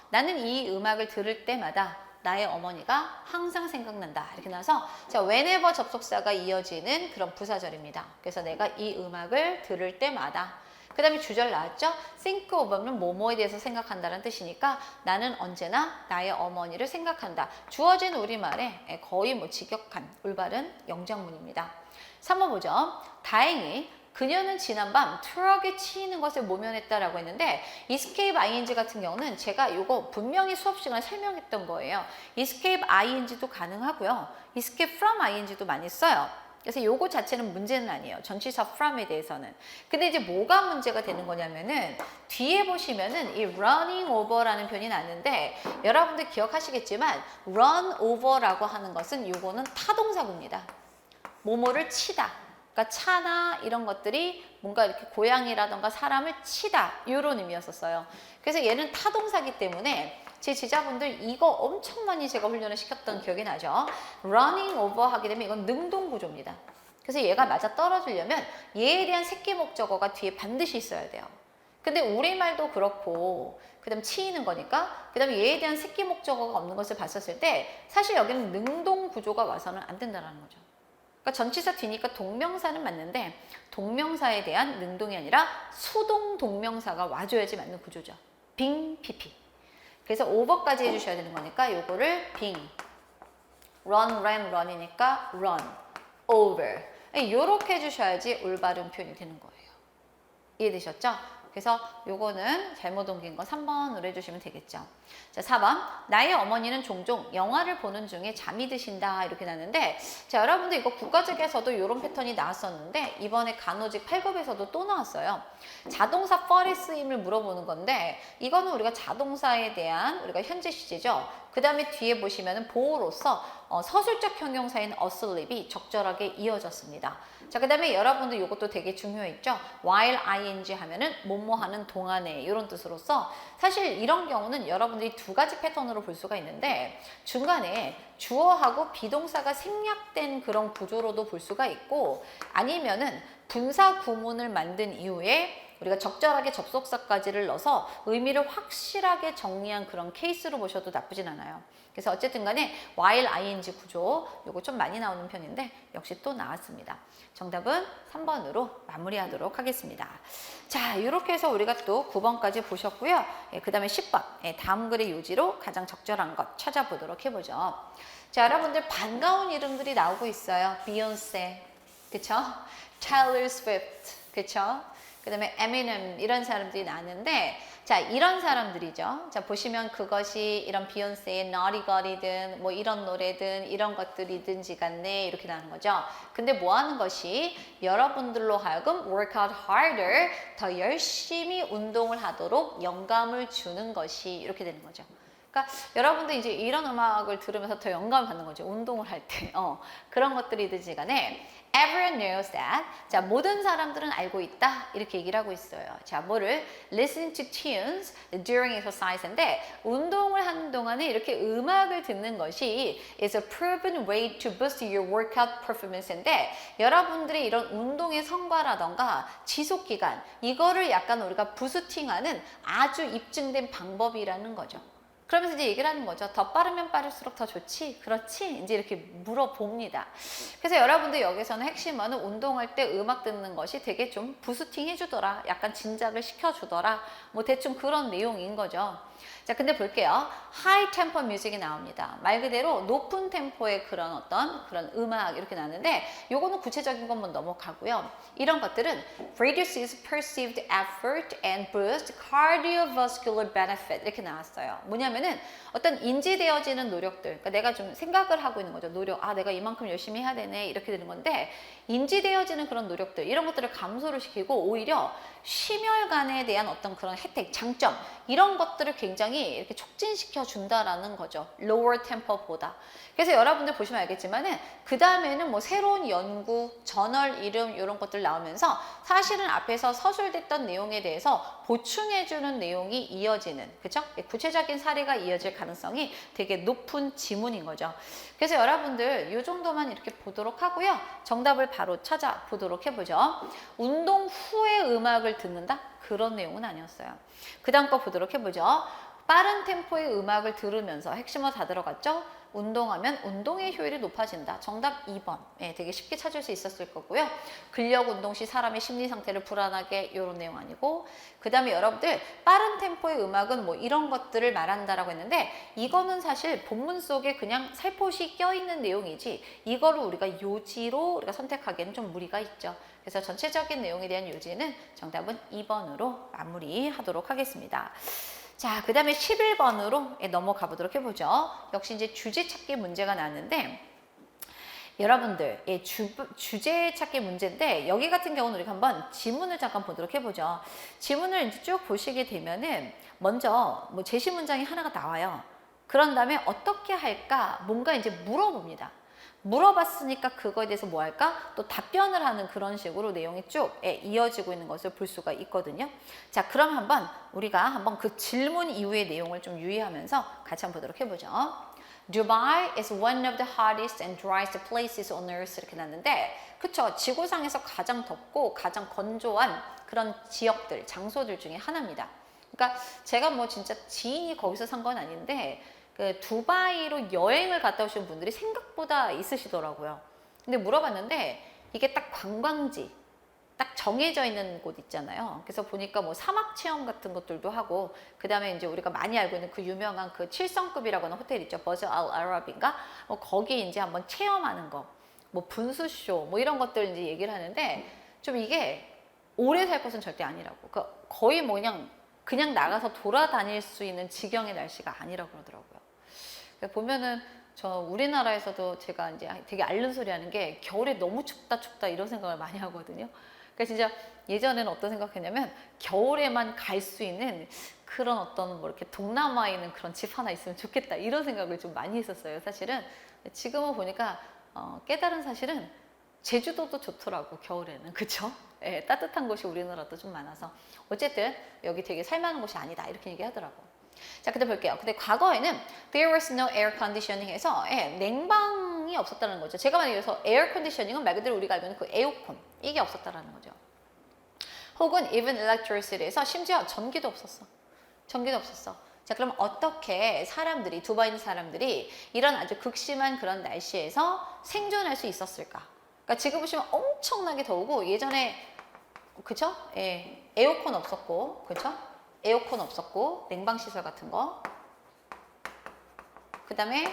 나는 이 음악을 들을 때마다 나의 어머니가 항상 생각난다. 이렇게 나와서 자, whenever 접속사가 이어지는 그런 부사절입니다. 그래서 내가 이 음악을 들을 때마다 그 다음에 주절 나왔죠? think of는 뭐뭐에 대해서 생각한다는 뜻이니까 나는 언제나 나의 어머니를 생각한다. 주어진 우리말에 거의 뭐 직역한 올바른 영장문입니다. 3번 보죠. 다행히 그녀는 지난밤 트럭에 치이는 것을 모면했다라고 했는데 escape ing 같은 경우는 제가 이거 분명히 수업 시간에 설명했던 거예요. escape ing도 가능하고요. escape from ing도 많이 써요. 그래서 요거 자체는 문제는 아니에요. 전치사 from에 대해서는. 근데 이제 뭐가 문제가 되는 거냐면은 뒤에 보시면은 이 running over라는 표현이 나는데 여러분들 기억하시겠지만 run over라고 하는 것은 요거는 타동사구입니다. 뭐뭐를 치다. 그러니까 차나 이런 것들이 뭔가 이렇게 고양이라던가 사람을 치다 이런 의미였었어요. 그래서 얘는 타동사기 때문에 제 제자분들 이거 엄청 많이 제가 훈련을 시켰던 기억이 나죠. running over 하게 되면 이건 능동 구조입니다. 그래서 얘가 맞아 떨어지려면 얘에 대한 새끼 목적어가 뒤에 반드시 있어야 돼요. 근데 우리말도 그렇고 그 다음 치이는 거니까 그 다음에 얘에 대한 새끼 목적어가 없는 것을 봤었을 때 사실 여기는 능동 구조가 와서는 안 된다는 거죠. 그러니까 전치사 뒤니까 동명사는 맞는데 동명사에 대한 능동이 아니라 수동 동명사가 와줘야지 맞는 구조죠. being, pp. 그래서 over까지 해주셔야 되는 거니까 요거를 being, run, ran, run이니까 run, over. 이렇게 해주셔야지 올바른 표현이 되는 거예요. 이해되셨죠? 그래서 요거는 잘못 옮긴 거 3번으로 해주시면 되겠죠. 자, 4번. 나의 어머니는 종종 영화를 보는 중에 잠이 드신다. 이렇게 나는데, 자, 여러분들 이거 국가직에서도 이런 패턴이 나왔었는데, 이번에 간호직 8급에서도 또 나왔어요. 자동사 falli asleep을 물어보는 건데, 이거는 우리가 자동사에 대한 우리가 현재 시제죠. 그 다음에 뒤에 보시면은 보호로서 서술적 형용사인 asleep이 적절하게 이어졌습니다. 자, 그 다음에 여러분들 이것도 되게 중요했죠. while ing 하면은 뭐뭐 하는 동안에 이런 뜻으로서 사실 이런 경우는 여러분들이 두 가지 패턴으로 볼 수가 있는데 중간에 주어하고 비동사가 생략된 그런 구조로도 볼 수가 있고 아니면은 분사 구문을 만든 이후에 우리가 적절하게 접속사까지를 넣어서 의미를 확실하게 정리한 그런 케이스로 보셔도 나쁘진 않아요. 그래서 어쨌든 간에 while ing 구조 요거 좀 많이 나오는 편인데 역시 또 나왔습니다. 정답은 3번으로 마무리하도록 하겠습니다. 자, 이렇게 해서 우리가 또 9번까지 보셨고요. 그 다음에 10번 다음 글의 요지로 가장 적절한 것 찾아보도록 해보죠. 자, 여러분들 반가운 이름들이 나오고 있어요. 비욘세, 그쵸? Taylor Swift, 그쵸? 그 다음에 에미넴 이런 사람들이 나왔는데 자 이런 사람들이죠. 자 보시면 그것이 이런 비욘세의 Naughty God이든 뭐 이런 노래든 이런 것들이든지 간에 이렇게 나오는 거죠. 근데 뭐 하는 것이 여러분들로 하여금 work out harder 더 열심히 운동을 하도록 영감을 주는 것이 이렇게 되는 거죠. 그러니까 여러분들 이제 이런 음악을 들으면서 더 영감을 받는 거죠. 운동을 할 때. 그런 것들이든지 간에 Everyone knows that. 자, 모든 사람들은 알고 있다. 이렇게 얘기를 하고 있어요. 자, 뭐를? Listen to tunes during exercise인데 운동을 하는 동안에 이렇게 음악을 듣는 것이 is a proven way to boost your workout performance인데 여러분들의 이런 운동의 성과라던가 지속 기간 이거를 약간 우리가 부스팅하는 아주 입증된 방법이라는 거죠. 그러면서 이제 얘기를 하는 거죠. 더 빠르면 빠를수록 더 좋지? 그렇지? 이제 이렇게 물어봅니다. 그래서 여러분들 여기서는 핵심은 운동할 때 음악 듣는 것이 되게 좀 부스팅 해주더라. 약간 진작을 시켜주더라. 뭐 대충 그런 내용인 거죠. 자, 근데 볼게요. 하이 템포 뮤직이 나옵니다. 말 그대로 높은 템포의 그런 어떤 그런 음악 이렇게 나는데 요거는 구체적인 것만 넘어가고요. 이런 것들은 reduces perceived effort and boosts cardiovascular benefit 이렇게 나왔어요. 뭐냐면은 어떤 인지되어지는 노력들, 그러니까 내가 좀 생각을 하고 있는 거죠. 노력, 아 내가 이만큼 열심히 해야 되네 이렇게 되는 건데 인지되어지는 그런 노력들 이런 것들을 감소를 시키고 오히려 심혈관에 대한 어떤 그런 혜택, 장점 이런 것들을 굉장히 이렇게 촉진시켜 준다라는 거죠. lower tempo보다. 그래서 여러분들 보시면 알겠지만은 그 다음에는 뭐 새로운 연구, 저널 이름 이런 것들 나오면서 사실은 앞에서 서술됐던 내용에 대해서 보충해주는 내용이 이어지는, 그죠? 구체적인 사례가 이어질 가능성이 되게 높은 지문인 거죠. 그래서 여러분들 이 정도만 이렇게 보도록 하고요. 정답을 바로 찾아보도록 해보죠. 운동 후에 음악을 듣는다? 그런 내용은 아니었어요. 그 다음 거 보도록 해보죠. 빠른 템포의 음악을 들으면서 핵심어 다 들어갔죠? 운동하면 운동의 효율이 높아진다. 정답 2번. 되게 쉽게 찾을 수 있었을 거고요. 근력 운동 시 사람의 심리 상태를 불안하게 이런 내용 아니고 그 다음에 여러분들 빠른 템포의 음악은 뭐 이런 것들을 말한다라고 했는데 이거는 사실 본문 속에 그냥 살포시 껴있는 내용이지 이거를 우리가 요지로 우리가 선택하기에는 좀 무리가 있죠. 그래서 전체적인 내용에 대한 요지는 정답은 2번으로 마무리하도록 하겠습니다. 자, 그 다음에 11번으로 넘어가 보도록 해보죠. 역시 이제 주제 찾기 문제가 나왔는데 여러분들 주제 찾기 문제인데 여기 같은 경우는 우리가 한번 지문을 잠깐 보도록 해보죠. 지문을 이제 쭉 보시게 되면은 먼저 뭐 제시 문장이 하나가 나와요. 그런 다음에 어떻게 할까 뭔가 이제 물어봅니다. 물어봤으니까 그거에 대해서 뭐 할까? 또 답변을 하는 그런 식으로 내용이 쭉 이어지고 있는 것을 볼 수가 있거든요. 자, 그럼 우리가 한번 그 질문 이후의 내용을 좀 유의하면서 같이 한번 보도록 해보죠. Dubai is one of the hottest and driest places on earth 이렇게 났는데 그쵸? 지구상에서 가장 덥고 가장 건조한 그런 지역들, 장소들 중에 하나입니다. 그러니까 제가 뭐 진짜 지인이 거기서 산 건 아닌데 그 두바이로 여행을 갔다 오신 분들이 생각보다 있으시더라고요. 근데 물어봤는데 이게 딱 관광지, 딱 정해져 있는 곳 있잖아요. 그래서 보니까 뭐 사막 체험 같은 것들도 하고 그 다음에 이제 우리가 많이 알고 있는 그 유명한 그 7성급이라고 하는 호텔 있죠. 버즈 알 아라비인가? 거기 이제 한번 체험하는 거, 뭐 분수쇼, 뭐 이런 것들 이제 얘기를 하는데 좀 이게 오래 살 것은 절대 아니라고. 거의 뭐 그냥 나가서 돌아다닐 수 있는 지경의 날씨가 아니라 그러더라고요. 보면은 저 우리나라에서도 제가 이제 되게 앓는 소리 하는 게 겨울에 너무 춥다 이런 생각을 많이 하거든요. 그러니까 진짜 예전에는 어떤 생각했냐면 겨울에만 갈 수 있는 그런 어떤 뭐 이렇게 동남아에 있는 그런 집 하나 있으면 좋겠다 이런 생각을 좀 많이 했었어요. 사실은 지금은 보니까 깨달은 사실은 제주도도 좋더라고 겨울에는. 그쵸? 예, 따뜻한 곳이 우리나라도 좀 많아서 어쨌든 여기 되게 살만한 곳이 아니다 이렇게 얘기하더라고. 자, 근데 볼게요. 근데 과거에는 there was no air conditioning 해서 냉방이 없었다는 거죠. 제가 말해서 에어 컨디셔닝은 말 그대로 우리가 알고 있는 그 에어컨 이게 없었다라는 거죠. 혹은 even electricity에서 심지어 전기도 없었어. 전기도 없었어. 자, 그럼 어떻게 사람들이 두바이 있는 사람들이 이런 아주 극심한 그런 날씨에서 생존할 수 있었을까? 그러니까 지금 보시면 엄청나게 더우고 예전에 그쵸? 예, 에어컨 없었고 그쵸? 에어컨 없었고 냉방 시설 같은 거. 그 다음에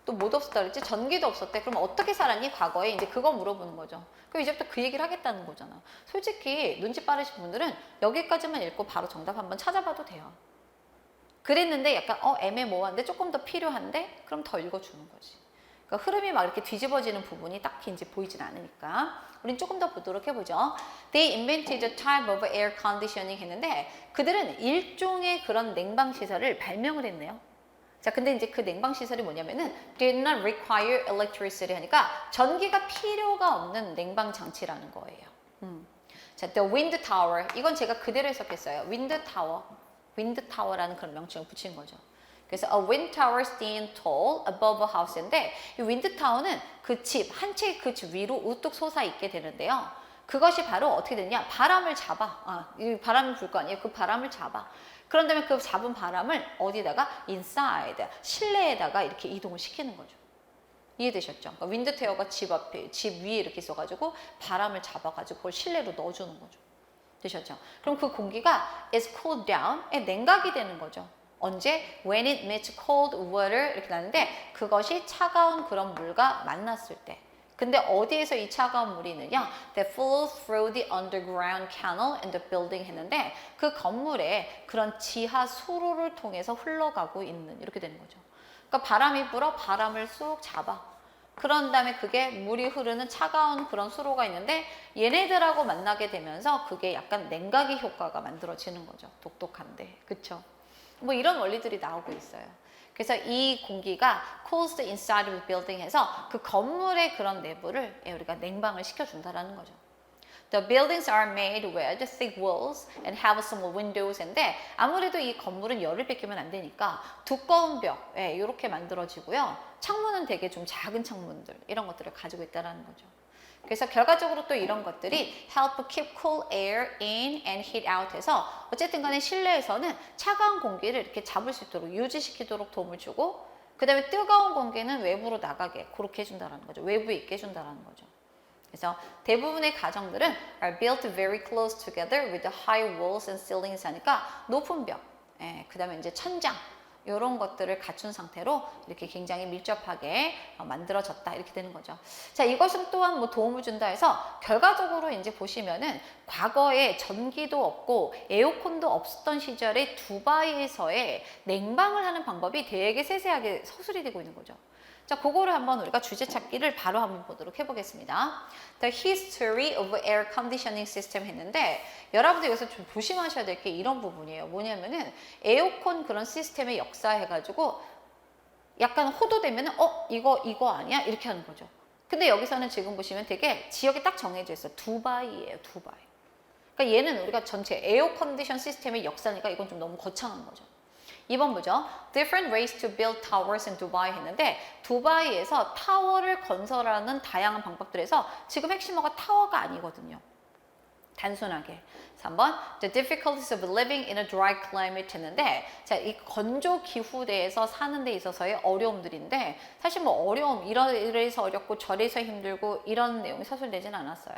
또 뭐도 없었다 그랬지? 전기도 없었대. 그럼 어떻게 살았니? 과거에 이제 그거 물어보는 거죠. 그럼 이제부터 그 얘기를 하겠다는 거잖아. 솔직히 눈치 빠르신 분들은 여기까지만 읽고 바로 정답 한번 찾아봐도 돼요. 그랬는데 약간 애매모호한데 조금 더 필요한데 그럼 더 읽어주는 거지. 그러니까 흐름이 막 이렇게 뒤집어지는 부분이 딱히 이제 보이진 않으니까 우린 조금 더 보도록 해보죠. They invented a type of air conditioning 했는데 그들은 일종의 그런 냉방 시설을 발명을 했네요. 자, 근데 이제 그 냉방 시설이 뭐냐면은 did not require electricity 하니까 전기가 필요가 없는 냉방 장치라는 거예요. 자, the wind tower 이건 제가 그대로 해석했어요. wind tower라는 그런 명칭을 붙인 거죠. 그래서 a wind tower stands tall above a house인데 이 wind tower는 그 집, 한 채의 그 집 위로 우뚝 솟아 있게 되는데요. 그것이 바로 어떻게 되냐? 바람을 잡아. 이 바람이 불 거 아니에요? 그 바람을 잡아. 그런 다음에 그 잡은 바람을 어디다가? inside, 실내에다가 이렇게 이동을 시키는 거죠. 이해되셨죠? 그러니까 윈드 테어가 집 앞에, 집 위에 이렇게 있어가지고 바람을 잡아가지고 그걸 실내로 넣어주는 거죠. 되셨죠? 그럼 그 공기가 is cooled down, 냉각이 되는 거죠. 언제? When it meets cold water 이렇게 나는데 그것이 차가운 그런 물과 만났을 때. 근데 어디에서 이 차가운 물이 있느냐? That flows through the underground canal in the building 했는데 그 건물에 그런 지하 수로를 통해서 흘러가고 있는 이렇게 되는 거죠. 그러니까 바람이 불어 바람을 쑥 잡아. 그런 다음에 그게 물이 흐르는 차가운 그런 수로가 있는데 얘네들하고 만나게 되면서 그게 약간 냉각의 효과가 만들어지는 거죠. 똑똑한데. 그쵸? 뭐 이런 원리들이 나오고 있어요. 그래서 이 공기가 cools the inside of the building 해서 그 건물의 그런 내부를 우리가 냉방을 시켜준다라는 거죠. The buildings are made with thick walls and have small windows인데 아무래도 이 건물은 열을 뺏기면 안 되니까 두꺼운 벽 이렇게 만들어지고요. 창문은 되게 좀 작은 창문들 이런 것들을 가지고 있다는 거죠. 그래서 결과적으로 또 이런 것들이 help keep cool air in and heat out 해서 어쨌든 간에 실내에서는 차가운 공기를 이렇게 잡을 수 있도록 유지시키도록 도움을 주고 그 다음에 뜨거운 공기는 외부로 나가게 그렇게 해준다는 거죠. 외부에 있게 해준다는 거죠. 그래서 대부분의 가정들은 are built very close together with high walls and ceilings 하니까 높은 벽, 그 다음에 이제 천장 이런 것들을 갖춘 상태로 이렇게 굉장히 밀접하게 만들어졌다 이렇게 되는 거죠. 자, 이것은 또한 뭐 도움을 준다 해서 결과적으로 이제 보시면은 과거에 전기도 없고 에어컨도 없었던 시절에 두바이에서의 냉방을 하는 방법이 되게 세세하게 서술이 되고 있는 거죠. 자, 그거를 한번 우리가 주제 찾기를 바로 한번 보도록 해보겠습니다. The history of air conditioning system 했는데 여러분들 여기서 좀 조심하셔야 될 게 이런 부분이에요. 뭐냐면은 에어컨 그런 시스템의 역사 해가지고 약간 호도되면은 이거 아니야? 이렇게 하는 거죠. 근데 여기서는 지금 보시면 되게 지역이 딱 정해져 있어요. 두바이예요, 두바이. 그러니까 얘는 우리가 전체 에어 컨디션 시스템의 역사니까 이건 좀 너무 거창한 거죠. 2번 보죠. Different ways to build towers in Dubai 했는데 두바이에서 타워를 건설하는 다양한 방법들에서 지금 핵심어가 타워가 아니거든요. 단순하게. 3번 The difficulties of living in a dry climate 했는데 자, 이 건조 기후대에서 사는 데 있어서의 어려움들인데 사실 뭐 어려움 이래서 어렵고 저래서 힘들고 이런 내용이 서술되진 않았어요.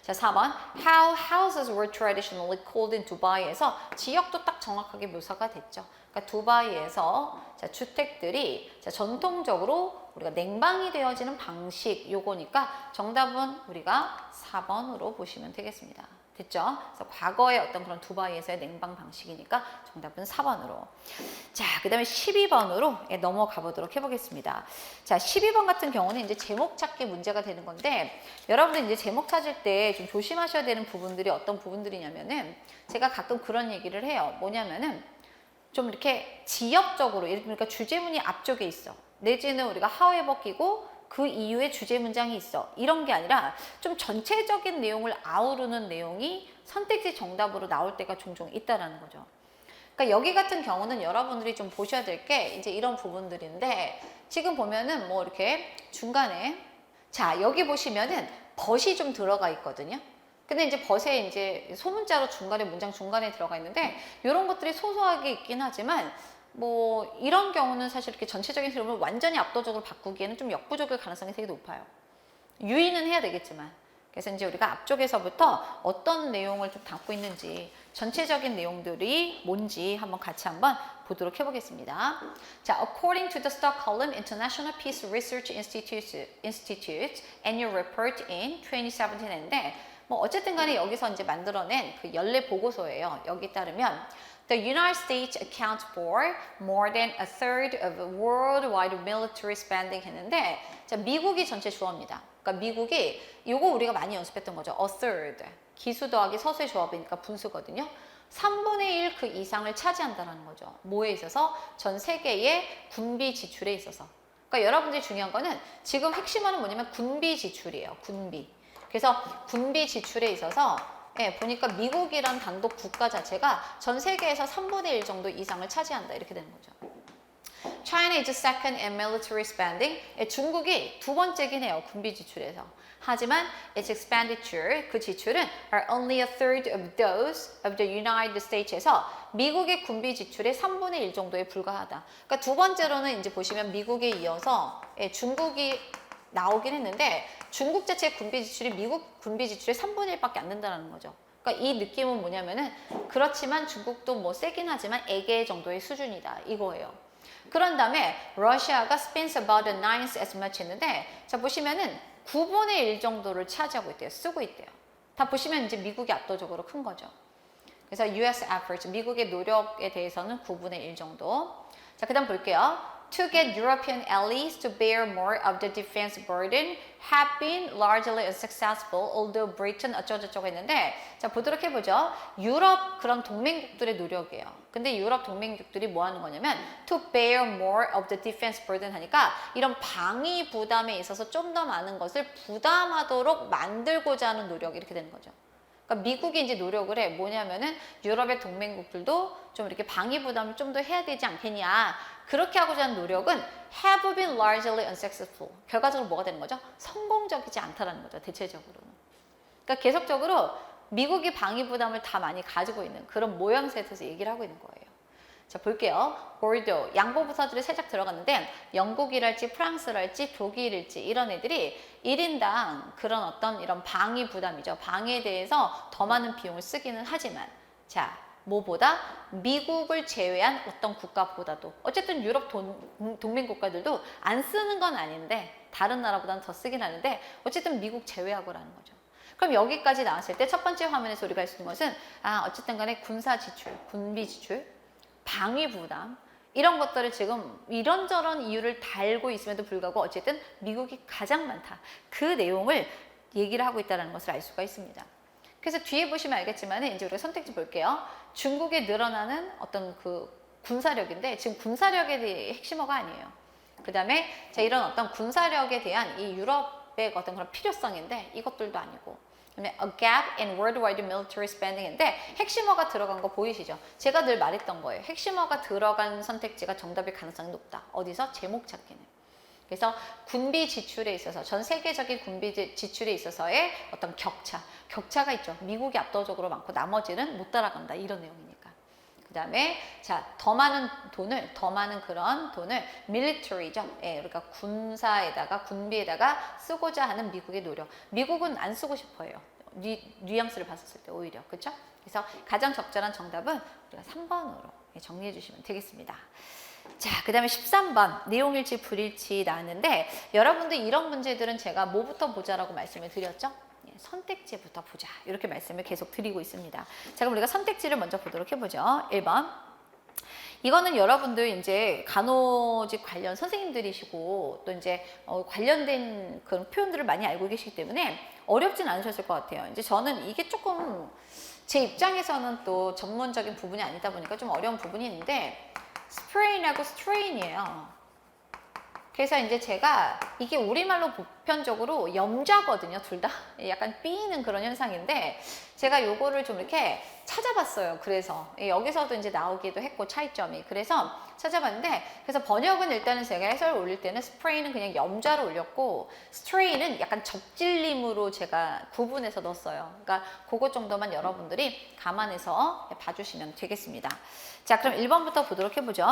자, 4번 How houses were traditionally called in Dubai에서 지역도 딱 정확하게 묘사가 됐죠. 그러니까 두바이에서 자, 주택들이 자, 전통적으로 우리가 냉방이 되어지는 방식 요거니까 정답은 우리가 4번으로 보시면 되겠습니다. 됐죠? 그래서 과거의 어떤 그런 두바이에서의 냉방 방식이니까 정답은 4번으로. 자, 그 다음에 12번으로 넘어가 보도록 해보겠습니다. 자, 12번 같은 경우는 이제 제목 찾기 문제가 되는 건데, 여러분들 이제 제목 찾을 때 좀 조심하셔야 되는 부분들이 어떤 부분들이냐면은, 제가 가끔 그런 얘기를 해요. 뭐냐면은, 좀 이렇게 지역적으로, 예를 들면 주제문이 앞쪽에 있어. 내지는 우리가 however 끼고, 그 이후에 주제 문장이 있어. 이런 게 아니라 좀 전체적인 내용을 아우르는 내용이 선택지 정답으로 나올 때가 종종 있다라는 거죠. 그러니까 여기 같은 경우는 여러분들이 좀 보셔야 될 게 이제 이런 부분들인데, 지금 보면은 뭐 이렇게 중간에, 자, 여기 보시면은 벗이 좀 들어가 있거든요. 근데 이제 벗에 이제 소문자로 중간에, 문장 중간에 들어가 있는데, 이런 것들이 소소하게 있긴 하지만, 뭐 이런 경우는 사실 이렇게 전체적인 흐름을 완전히 압도적으로 바꾸기에는 좀 역부족일 가능성이 되게 높아요. 유의는 해야 되겠지만. 그래서 이제 우리가 앞쪽에서부터 어떤 내용을 좀 담고 있는지, 전체적인 내용들이 뭔지 한번 보도록 해보겠습니다. 자, according to the Stockholm International Peace Research Institute annual report in 2017인데, 뭐 어쨌든 간에 여기서 이제 만들어낸 그 연례 보고서예요. 여기 따르면 The United States accounts for more than a third of worldwide military spending 했는데, 자, 미국이 전체 주어입니다. 그러니까 미국이, 요거 우리가 많이 연습했던 거죠. a third. 기수 더하기 서수의 조합이니까 분수거든요. 3분의 1 그 이상을 차지한다는 거죠. 뭐에 있어서? 전 세계의 군비 지출에 있어서. 그러니까 여러분들이 중요한 거는 지금 핵심어는 뭐냐면 군비 지출이에요. 군비. 그래서 군비 지출에 있어서 보니까 미국이란 단독 국가 자체가 전 세계에서 3분의 1 정도 이상을 차지한다. 이렇게 되는 거죠. China is second in military spending. 중국이 두 번째긴 해요. 군비 지출에서. 하지만 its expenditure, 그 지출은 are only a third of those of the United States에서 미국의 군비 지출의 3분의 1 정도에 불과하다. 그러니까 두 번째로는 이제 보시면 미국에 이어서 중국이 나오긴 했는데, 중국 자체의 군비 지출이 미국 군비 지출의 3분의 1밖에 안 된다는 거죠. 그러니까 이 느낌은 뭐냐면은, 그렇지만 중국도 뭐 세긴 하지만 애계 정도의 수준이다 이거예요. 그런 다음에 러시아가 spends about a ninth as much 했는데, 자 보시면은 9분의 1 정도를 차지하고 있대요. 쓰고 있대요. 다 보시면 이제 미국이 압도적으로 큰 거죠. 그래서 US efforts, 미국의 노력에 대해서는 9분의 1 정도. 자, 그 다음 볼게요. To get European allies to bear more of the defense burden have been largely unsuccessful, although Britain 어쩌고저쩌고 했는데, 자, 보도록 해보죠. 유럽 그런 동맹국들의 노력이에요. 근데 유럽 동맹국들이 뭐 하는 거냐면, to bear more of the defense burden 하니까, 이런 방위 부담에 있어서 좀 더 많은 것을 부담하도록 만들고자 하는 노력, 이렇게 되는 거죠. 그러니까 미국이 이제 노력을 해. 뭐냐면은 유럽의 동맹국들도 좀 이렇게 방위 부담을 좀 더 해야 되지 않겠냐. 그렇게 하고자 하는 노력은 have been largely unsuccessful. 결과적으로 뭐가 되는 거죠? 성공적이지 않다라는 거죠. 대체적으로는. 그러니까 계속적으로 미국이 방위 부담을 다 많이 가지고 있는 그런 모양새에서 얘기를 하고 있는 거예요. 자, 볼게요. 보르도, 양보 부서들이 살짝 들어갔는데, 영국이랄지 프랑스랄지 독일일지 이런 애들이 1인당 그런 어떤 이런 방위 부담이죠. 방위에 대해서 더 많은 비용을 쓰기는 하지만, 자, 뭐보다 미국을 제외한 어떤 국가보다도, 어쨌든 유럽 동맹 국가들도 안 쓰는 건 아닌데, 다른 나라보다는 더 쓰긴 하는데, 어쨌든 미국 제외하고라는 거죠. 그럼 여기까지 나왔을 때 첫 번째 화면에서 우리가 할 수 있는 것은, 어쨌든 간에 군사 지출, 군비 지출, 방위 부담, 이런 것들을 지금 이런저런 이유를 달고 있음에도 불구하고 어쨌든 미국이 가장 많다. 그 내용을 얘기를 하고 있다는 것을 알 수가 있습니다. 그래서 뒤에 보시면 알겠지만 이제 우리가 선택지 볼게요. 중국의 늘어나는 어떤 그 군사력인데, 지금 군사력에 대해 핵심어가 아니에요. 그 다음에 자, 이런 어떤 군사력에 대한 이 유럽의 어떤 그런 필요성인데, 이것들도 아니고, 그다음에 a gap in worldwide military spending인데, 핵심어가 들어간 거 보이시죠? 제가 늘 말했던 거예요. 핵심어가 들어간 선택지가 정답일 가능성이 높다. 어디서? 제목 찾기는. 그래서 군비 지출에 있어서, 전 세계적인 군비 지출에 있어서의 어떤 격차가 있죠. 미국이 압도적으로 많고 나머지는 못 따라간다. 이런 내용이니까. 그 다음에 자, 더 많은 그런 돈을 military죠. 그러니까 군사에다가, 군비에다가 쓰고자 하는 미국의 노력. 미국은 안 쓰고 싶어요. 뉘앙스를 봤었을 때 오히려. 그렇죠? 그래서 가장 적절한 정답은 우리가 3번으로 정리해 주시면 되겠습니다. 자, 그 다음에 13번 내용일치 불일치 나왔는데, 여러분들 이런 문제들은 제가 뭐부터 보자라고 말씀을 드렸죠? 선택지부터 보자. 이렇게 말씀을 계속 드리고 있습니다. 자, 그럼 우리가 선택지를 먼저 보도록 해보죠. 1번. 이거는 여러분들 이제 간호직 관련 선생님들이시고 또 이제 관련된 그런 표현들을 많이 알고 계시기 때문에 어렵진 않으셨을 것 같아요. 이제 저는 이게 조금 제 입장에서는 또 전문적인 부분이 아니다 보니까 좀 어려운 부분이 있는데 sprain하고 strain이에요. 그래서 이제 제가 이게 우리말로 보편적으로 염자거든요. 둘 다 약간 삐이는 그런 현상인데 제가 요거를 좀 이렇게 찾아봤어요. 그래서 여기서도 이제 나오기도 했고 차이점이. 그래서 찾아봤는데 그래서 번역은 일단은 제가 해설을 올릴 때는 sprain은 그냥 염자로 올렸고 strain은 약간 접질림으로 제가 구분해서 넣었어요. 그러니까 그것 정도만 여러분들이 감안해서 봐주시면 되겠습니다. 자, 그럼 1번부터 보도록 해보죠.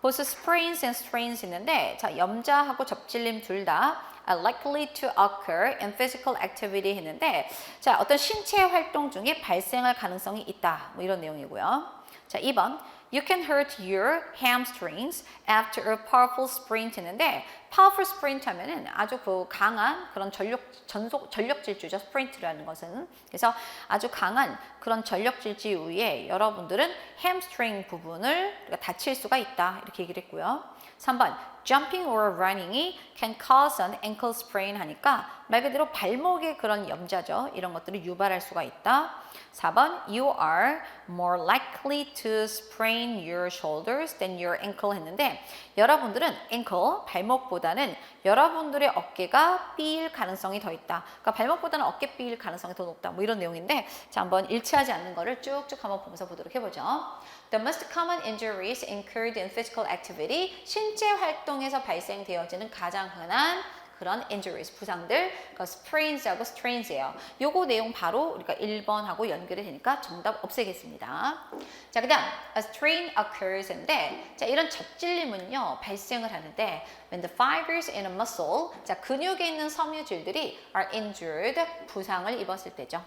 both sprains and strains 있는데 자, 염자하고 접질림 둘 다 are likely to occur in physical activity 했는데 자, 어떤 신체 활동 중에 발생할 가능성이 있다. 뭐 이런 내용이고요. 자, 2번 You can hurt your hamstrings after a powerful sprint 했는데 powerful sprint 하면은 아주 그 강한 그런 전력 질주죠. sprint라는 것은. 그래서 아주 강한 그런 전력 질주 이후에 여러분들은 hamstring 부분을 다칠 수가 있다. 이렇게 얘기를 했고요. 3번 jumping or running이 can cause an ankle sprain 하니까 말 그대로 발목의 그런 염자죠. 이런 것들을 유발할 수가 있다. 4번 You are more likely to sprain your shoulders than your ankle 했는데 여러분들은 ankle, 발목보다는 여러분들의 어깨가 삐일 가능성이 더 있다. 그러니까 발목보다는 어깨 삐일 가능성이 더 높다. 뭐 이런 내용인데 자, 한번 일치하지 않는 거를 쭉쭉 한번 보면서 보도록 해보죠. The most common injuries incurred in physical activity, 신체 활동에서 발생되어지는 가장 흔한 그런 injuries, 부상들, 그 sprains하고 strains예요. 요거 내용 바로 우리가 1번하고 연결이 되니까 정답 없애겠습니다. 자, 그 다음 a strain occurs,인데 자, 이런 접질림은요 발생을 하는데 when the fibers in a muscle, 자, 근육에 있는 섬유질들이 are injured, 부상을 입었을 때죠.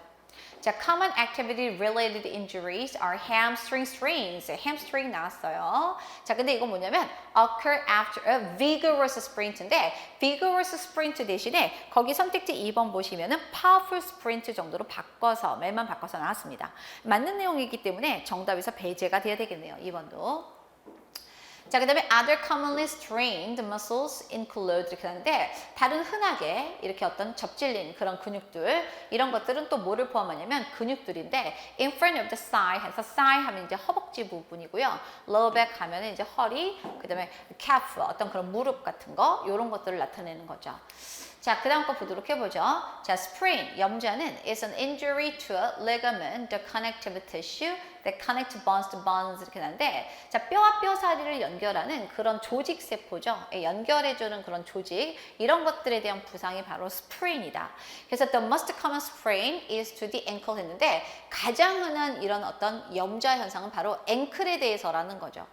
자, common activity related injuries are hamstring strains. hamstring 나왔어요. 자, 근데 이건 뭐냐면 occur after a vigorous sprint인데 vigorous sprint 대신에 거기 선택지 2번 보시면은 powerful sprint 정도로 바꿔서 말만 바꿔서 나왔습니다. 맞는 내용이기 때문에 정답에서 배제가 돼야 되겠네요. 2번도. 자, 그 다음에 other commonly strained muscles include 이렇게 하는데 다른 흔하게 이렇게 어떤 접질린 그런 근육들 이런 것들은 또 뭐를 포함하냐면 근육들인데 in front of the thigh 해서 thigh 하면 이제 허벅지 부분이고요. lower back 하면 이제 허리, 그 다음에 calf 어떤 그런 무릎 같은 거 이런 것들을 나타내는 거죠. 자, 그 다음 거 보도록 해보죠. 자, sprain, 염자는 is an injury to a ligament, the connective tissue that connects bones to bones 이렇게 나는데 자, 뼈와 뼈사리를 연결하는 그런 조직 세포죠. 연결해주는 그런 조직 이런 것들에 대한 부상이 바로 sprain이다. 그래서 the most common sprain is to the ankle 했는데 가장 흔한 이런 어떤 염자 현상은 바로 앵클에 대해서라는 거죠.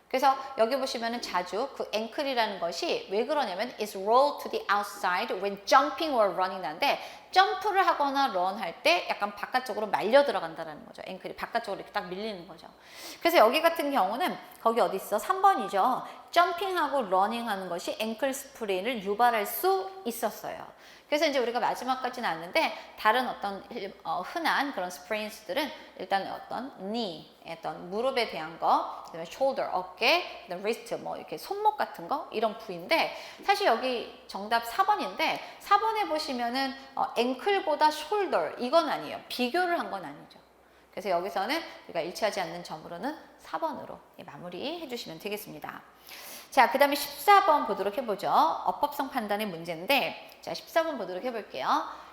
그래서 여기 보시면은 자주 그 앵클이라는 것이 왜 그러냐면 is rolled to the outside when jumping or running 나는데 점프를 하거나 런 할 때 약간 바깥쪽으로 말려 들어간다는 거죠. 앵클이 바깥쪽으로 이렇게 딱 밀리는 거죠. 그래서 여기 같은 경우는 거기 어디 있어? 3번이죠. 점핑하고 러닝 하는 것이 앵클 스프레인을 유발할 수 있었어요. 그래서 이제 우리가 마지막까지는 않는데 다른 어떤 흔한 그런 스프레인스들은 일단 어떤 knee, 어떤 무릎에 대한 거, 그다음에 shoulder, 어깨, 그다음에 wrist, 뭐 이렇게 손목 같은 거 이런 부위인데 사실 여기 정답 4번인데 4번에 보시면은 앵클보다 shoulder 이건 아니에요. 비교를 한 건 아니죠. 그래서 여기서는 우리가 일치하지 않는 점으로는 4번으로 마무리해 주시면 되겠습니다. 자, 그 다음에 14번 보도록 해보죠. 어법성 판단의 문제인데 자, 14번 보도록 해볼게요.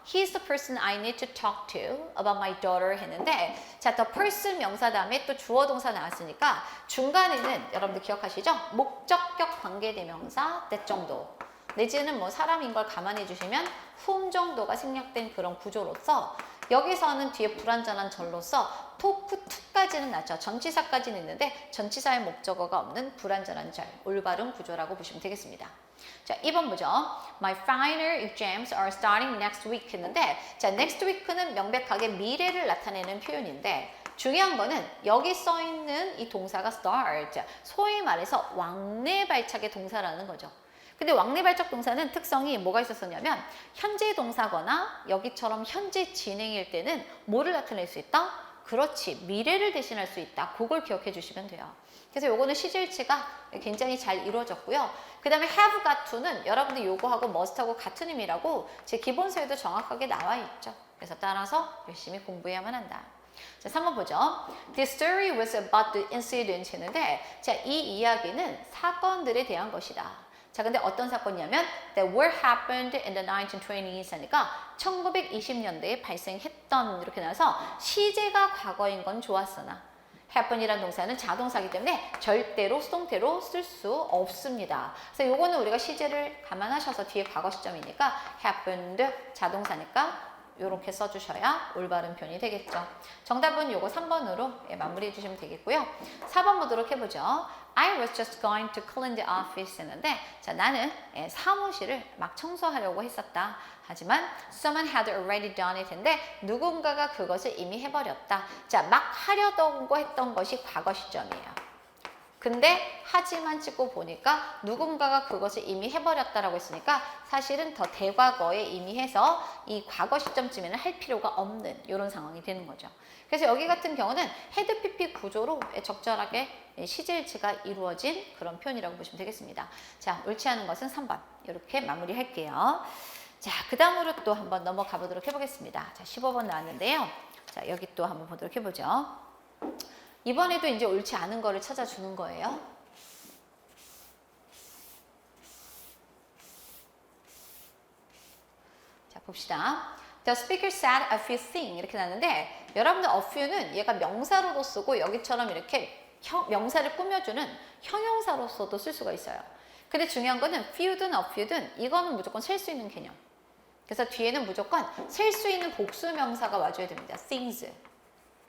He's the person I need to talk to about my daughter 했는데 자, the person 명사 다음에 또 주어 동사 나왔으니까 중간에는 여러분들 기억하시죠? 목적격 관계대명사 that 정도 내지는 뭐 사람인 걸 감안해 주시면 whom 정도가 생략된 그런 구조로서 여기서는 뒤에 불완전한 절로서 토크 to까지는 나죠. 전치사까지는 있는데 전치사의 목적어가 없는 불완전한 절, 올바른 구조라고 보시면 되겠습니다. 자, 2번 보죠. My final exams are starting next week 했는데 자, next week는 명백하게 미래를 나타내는 표현인데 중요한 거는 여기 써 있는 이 동사가 start, 소위 말해서 왕래 발착의 동사라는 거죠. 근데 왕래발적 동사는 특성이 뭐가 있었었냐면 현재 동사거나 여기처럼 현재 진행일 때는 뭐를 나타낼 수 있다? 그렇지, 미래를 대신할 수 있다. 그걸 기억해 주시면 돼요. 그래서 요거는 시제일치가 굉장히 잘 이루어졌고요. 그 다음에 have got to는 여러분들 요거하고 must하고 같은 의미라고 제 기본서에도 정확하게 나와 있죠. 그래서 따라서 열심히 공부해야만 한다. 자, 3번 보죠. This story was about the incident 했는데, 자, 이 이야기는 사건들에 대한 것이다. 자, 근데 어떤 사건이냐면 that were happened in the 1920s 하니까 1920년대에 발생했던 이렇게 나와서 시제가 과거인 건 좋았으나 happen이라는 동사는 자동사이기 때문에 절대로 수동태로 쓸 수 없습니다. 그래서 요거는 우리가 시제를 감안하셔서 뒤에 과거 시점이니까 happened 자동사니까 이렇게 써주셔야 올바른 표현이 되겠죠. 정답은 요거 3번으로 마무리해 주시면 되겠고요. 4번 보도록 해보죠. I was just going to clean the office 했는데, 자, 나는 사무실을 막 청소하려고 했었다. 하지만 someone had already done it 인데 누군가가 그것을 이미 해버렸다. 자, 막 하려던 거 했던 것이 과거 시점이에요. 근데 하지만 찍고 보니까 누군가가 그것을 이미 해버렸다라고 했으니까 사실은 더 대과거에 이미 해서 이 과거 시점쯤에는 할 필요가 없는 이런 상황이 되는 거죠. 그래서 여기 같은 경우는 헤드 PP 구조로 적절하게 시제일치가 이루어진 그런 표현이라고 보시면 되겠습니다. 자, 옳지 않은 것은 3번 이렇게 마무리할게요. 자, 그 다음으로 또 한번 넘어가 보도록 해보겠습니다. 자, 15번 나왔는데요. 자, 여기 또 한번 보도록 해보죠. 이번에도 이제 옳지 않은 거를 찾아주는 거예요. 자, 봅시다. The speaker said a few things 이렇게 나왔는데, 여러분들 a few는 얘가 명사로도 쓰고 여기처럼 이렇게 명사를 꾸며주는 형용사로서도 쓸 수가 있어요. 근데 중요한 거는 few든 a few든 이거는 무조건 셀 수 있는 개념. 그래서 뒤에는 무조건 셀 수 있는 복수 명사가 와줘야 됩니다. things.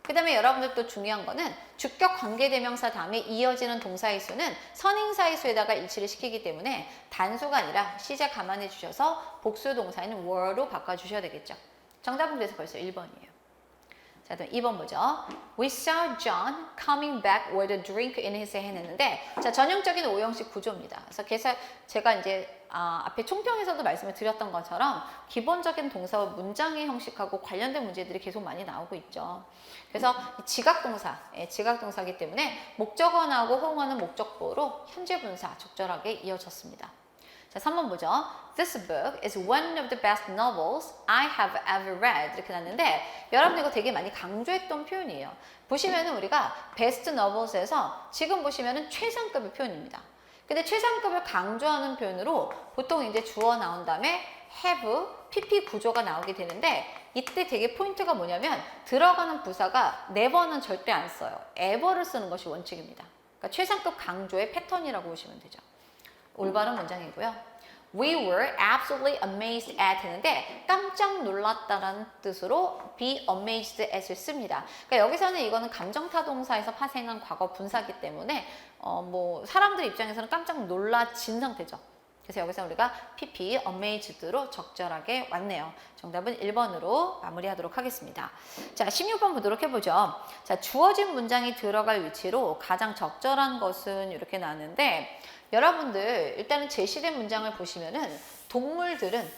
그 다음에 여러분들 또 중요한 거는 주격 관계대명사 다음에 이어지는 동사의 수는 선행사의 수에다가 일치를 시키기 때문에 단수가 아니라 시제 감안해 주셔서 복수 동사인 were로 바꿔주셔야 되겠죠. 정답은 그래서 벌써 1번이에요. 자, 그럼 2번 보죠. We saw John coming back with a drink in his hand 했는데, 자, 전형적인 오형식 구조입니다. 그래서 제가 이제 앞에 총평에서도 말씀을 드렸던 것처럼 기본적인 동사와 문장의 형식하고 관련된 문제들이 계속 많이 나오고 있죠. 그래서 지각동사, 지각동사이기 때문에 목적어나오고 호응어는 목적보로 현재 분사 적절하게 이어졌습니다. 자, 3번 보죠. This book is one of the best novels I have ever read. 이렇게 났는데, 여러분 이거 되게 많이 강조했던 표현이에요. 보시면은 우리가 best novels에서 지금 보시면은 최상급의 표현입니다. 근데 최상급을 강조하는 표현으로 보통 이제 주어 나온 다음에 have, PP 구조가 나오게 되는데, 이때 되게 포인트가 뭐냐면 들어가는 부사가 never는 절대 안 써요. ever를 쓰는 것이 원칙입니다. 그러니까 최상급 강조의 패턴이라고 보시면 되죠. 올바른 문장이고요. We were absolutely amazed at 했는데 깜짝 놀랐다라는 뜻으로 be amazed at을 씁니다. 그러니까 여기서는 이거는 감정타동사에서 파생한 과거 분사기 때문에 뭐 사람들 입장에서는 깜짝 놀라진 상태죠. 그래서 여기서 우리가 PP amazed로 적절하게 왔네요. 정답은 1번으로 마무리하도록 하겠습니다. 자, 16번 보도록 해보죠. 자, 주어진 문장이 들어갈 위치로 가장 적절한 것은 이렇게 나왔는데, 여러분들 일단은 제시된 문장을 보시면은 동물들은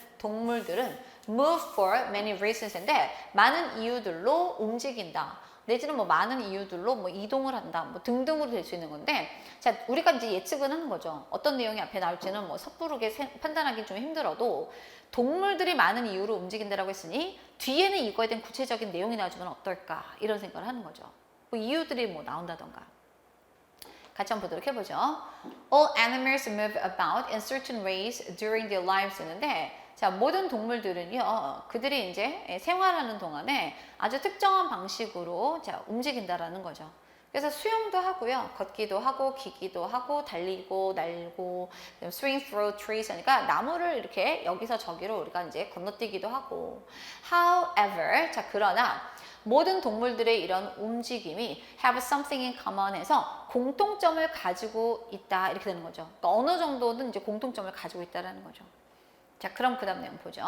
move for many reasons인데 많은 이유들로 움직인다. 내지는 뭐 많은 이유들로 뭐 이동을 한다. 뭐 등등으로 될 수 있는 건데, 자, 우리가 이제 예측은 하는 거죠. 어떤 내용이 앞에 나올지는 뭐 섣부르게 판단하기 좀 힘들어도 동물들이 많은 이유로 움직인다라고 했으니 뒤에는 이거에 대한 구체적인 내용이 나와주면 어떨까 이런 생각을 하는 거죠. 뭐 이유들이 뭐 나온다던가. 같이 한번 보도록 해보죠. All animals move about in certain ways during their lives 했는데, 자, 모든 동물들은요, 그들이 이제 생활하는 동안에 아주 특정한 방식으로 자, 움직인다라는 거죠. 그래서 수영도 하고요, 걷기도 하고, 기기도 하고, 달리고, 날고, swing through trees 하니까 나무를 이렇게 여기서 저기로 우리가 이제 건너뛰기도 하고. However, 자, 그러나 모든 동물들의 이런 움직임이 have something in common 해서 공통점을 가지고 있다 이렇게 되는 거죠. 그러니까 어느 정도는 이제 공통점을 가지고 있다라는 거죠. 자, 그럼 그 다음 내용 보죠.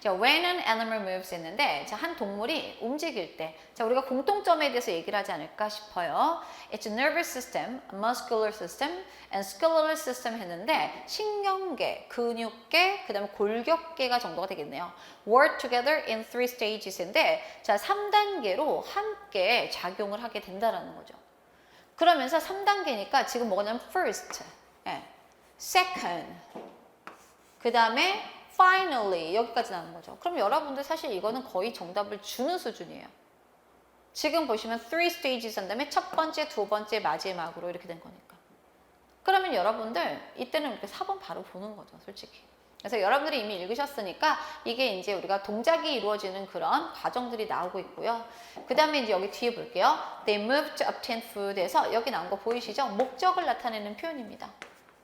자, when an animal moves 했는데, 자, 한 동물이 움직일 때, 자, 우리가 공통점에 대해서 얘기를 하지 않을까 싶어요. It's a nervous system, a muscular system, and skeletal system 했는데, 신경계, 근육계, 그 다음에 골격계가 정도가 되겠네요. Work together in 3 stages인데, 자, 3단계로 함께 작용을 하게 된다라는 거죠. 그러면서 3단계니까 지금 뭐가 냐면 first, 예, second, 그 다음에 finally 여기까지 나오는 거죠. 그럼 여러분들 사실 이거는 거의 정답을 주는 수준이에요. 지금 보시면 3 stages 한 다음에 첫 번째, 두 번째, 마지막으로 이렇게 된 거니까. 그러면 여러분들 이때는 이렇게 4번 바로 보는 거죠, 솔직히. 그래서 여러분들이 이미 읽으셨으니까 이게 이제 우리가 동작이 이루어지는 그런 과정들이 나오고 있고요. 그 다음에 이제 여기 뒤에 볼게요. They moved to obtain food에서 여기 나온 거 보이시죠? 목적을 나타내는 표현입니다.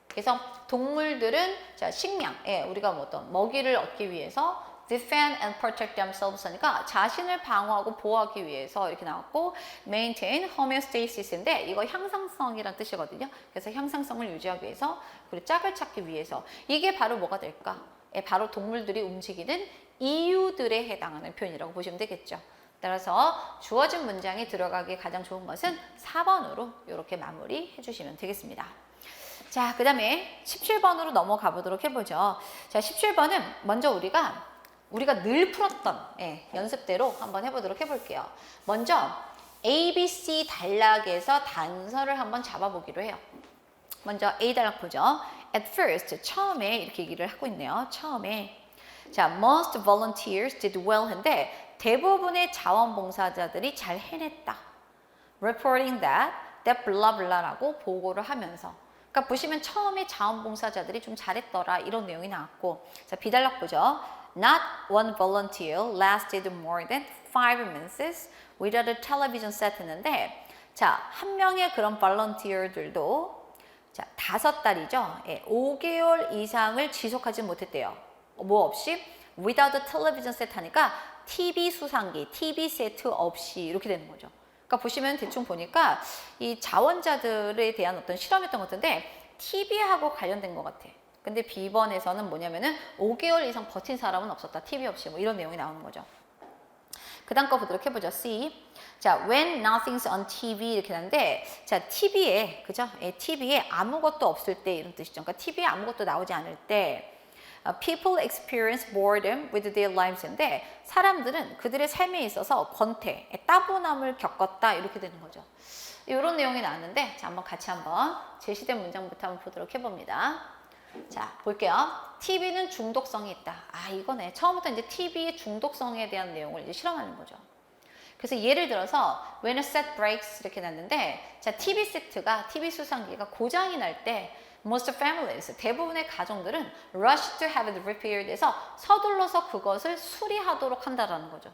그래서 동물들은 자, 식량, 예, 우리가 뭐 어떤 먹이를 얻기 위해서 defend and protect themselves 하니까 자신을 방어하고 보호하기 위해서 이렇게 나왔고 maintain homeostasis인데 이거 향상성이란 뜻이거든요. 그래서 향상성을 유지하기 위해서 그리고 짝을 찾기 위해서 이게 바로 뭐가 될까? 예, 바로 동물들이 움직이는 이유들에 해당하는 표현이라고 보시면 되겠죠. 따라서 주어진 문장이 들어가기 가장 좋은 것은 4번으로 이렇게 마무리해 주시면 되겠습니다. 자, 그 다음에 17번으로 넘어가 보도록 해보죠. 자, 17번은 먼저 우리가 늘 풀었던 연습대로 한번 해보도록 해볼게요. 먼저 ABC 단락에서 단서를 한번 잡아보기로 해요. 먼저 A 단락 보죠. At first, 처음에 이렇게 얘기를 하고 있네요. 처음에 자, most volunteers did well 한데 대부분의 자원봉사자들이 잘 해냈다. Reporting that blah blah라고 보고를 하면서 그러니까 보시면 처음에 자원봉사자들이 좀 잘했더라 이런 내용이 나왔고 자, B단락 보죠. Not one volunteer lasted more than 5 minutes without a television set 했는데 자, 한 명의 그런 volunteer들도 자, 5달이죠. 예, 5개월 이상을 지속하지 못했대요. 뭐 없이? Without a television set 하니까 TV 수상기, TV 세트 없이 이렇게 되는 거죠. 그러니까 보시면 대충 보니까 이 자원자들에 대한 어떤 실험했던 것 같은데 TV하고 관련된 것 같아. 근데 B번에서는 뭐냐면은 5개월 이상 버틴 사람은 없었다. TV 없이 뭐 이런 내용이 나오는 거죠. 그 다음 거 보도록 해보죠. C. 자, when nothing's on TV 이렇게 하는데 자, TV에 그죠? 예, TV에 아무것도 없을 때 이런 뜻이죠. 그러니까 TV에 아무것도 나오지 않을 때 people experience boredom with their lives인데 사람들은 그들의 삶에 있어서 권태, 따분함을 겪었다 이렇게 되는 거죠. 이런 내용이 나왔는데 자, 한번 같이 한번 제시된 문장부터 한번 보도록 해봅니다. 자, 볼게요. TV는 중독성이 있다. 아, 이거네. 처음부터 이제 TV의 중독성에 대한 내용을 이제 실험하는 거죠. 그래서 예를 들어서 when a set breaks 이렇게 났는데 자, TV 세트가 TV 수상기가 고장이 날 때 most families, 대부분의 가정들은 rush to have it repaired 해서 서둘러서 그것을 수리하도록 한다라는 거죠.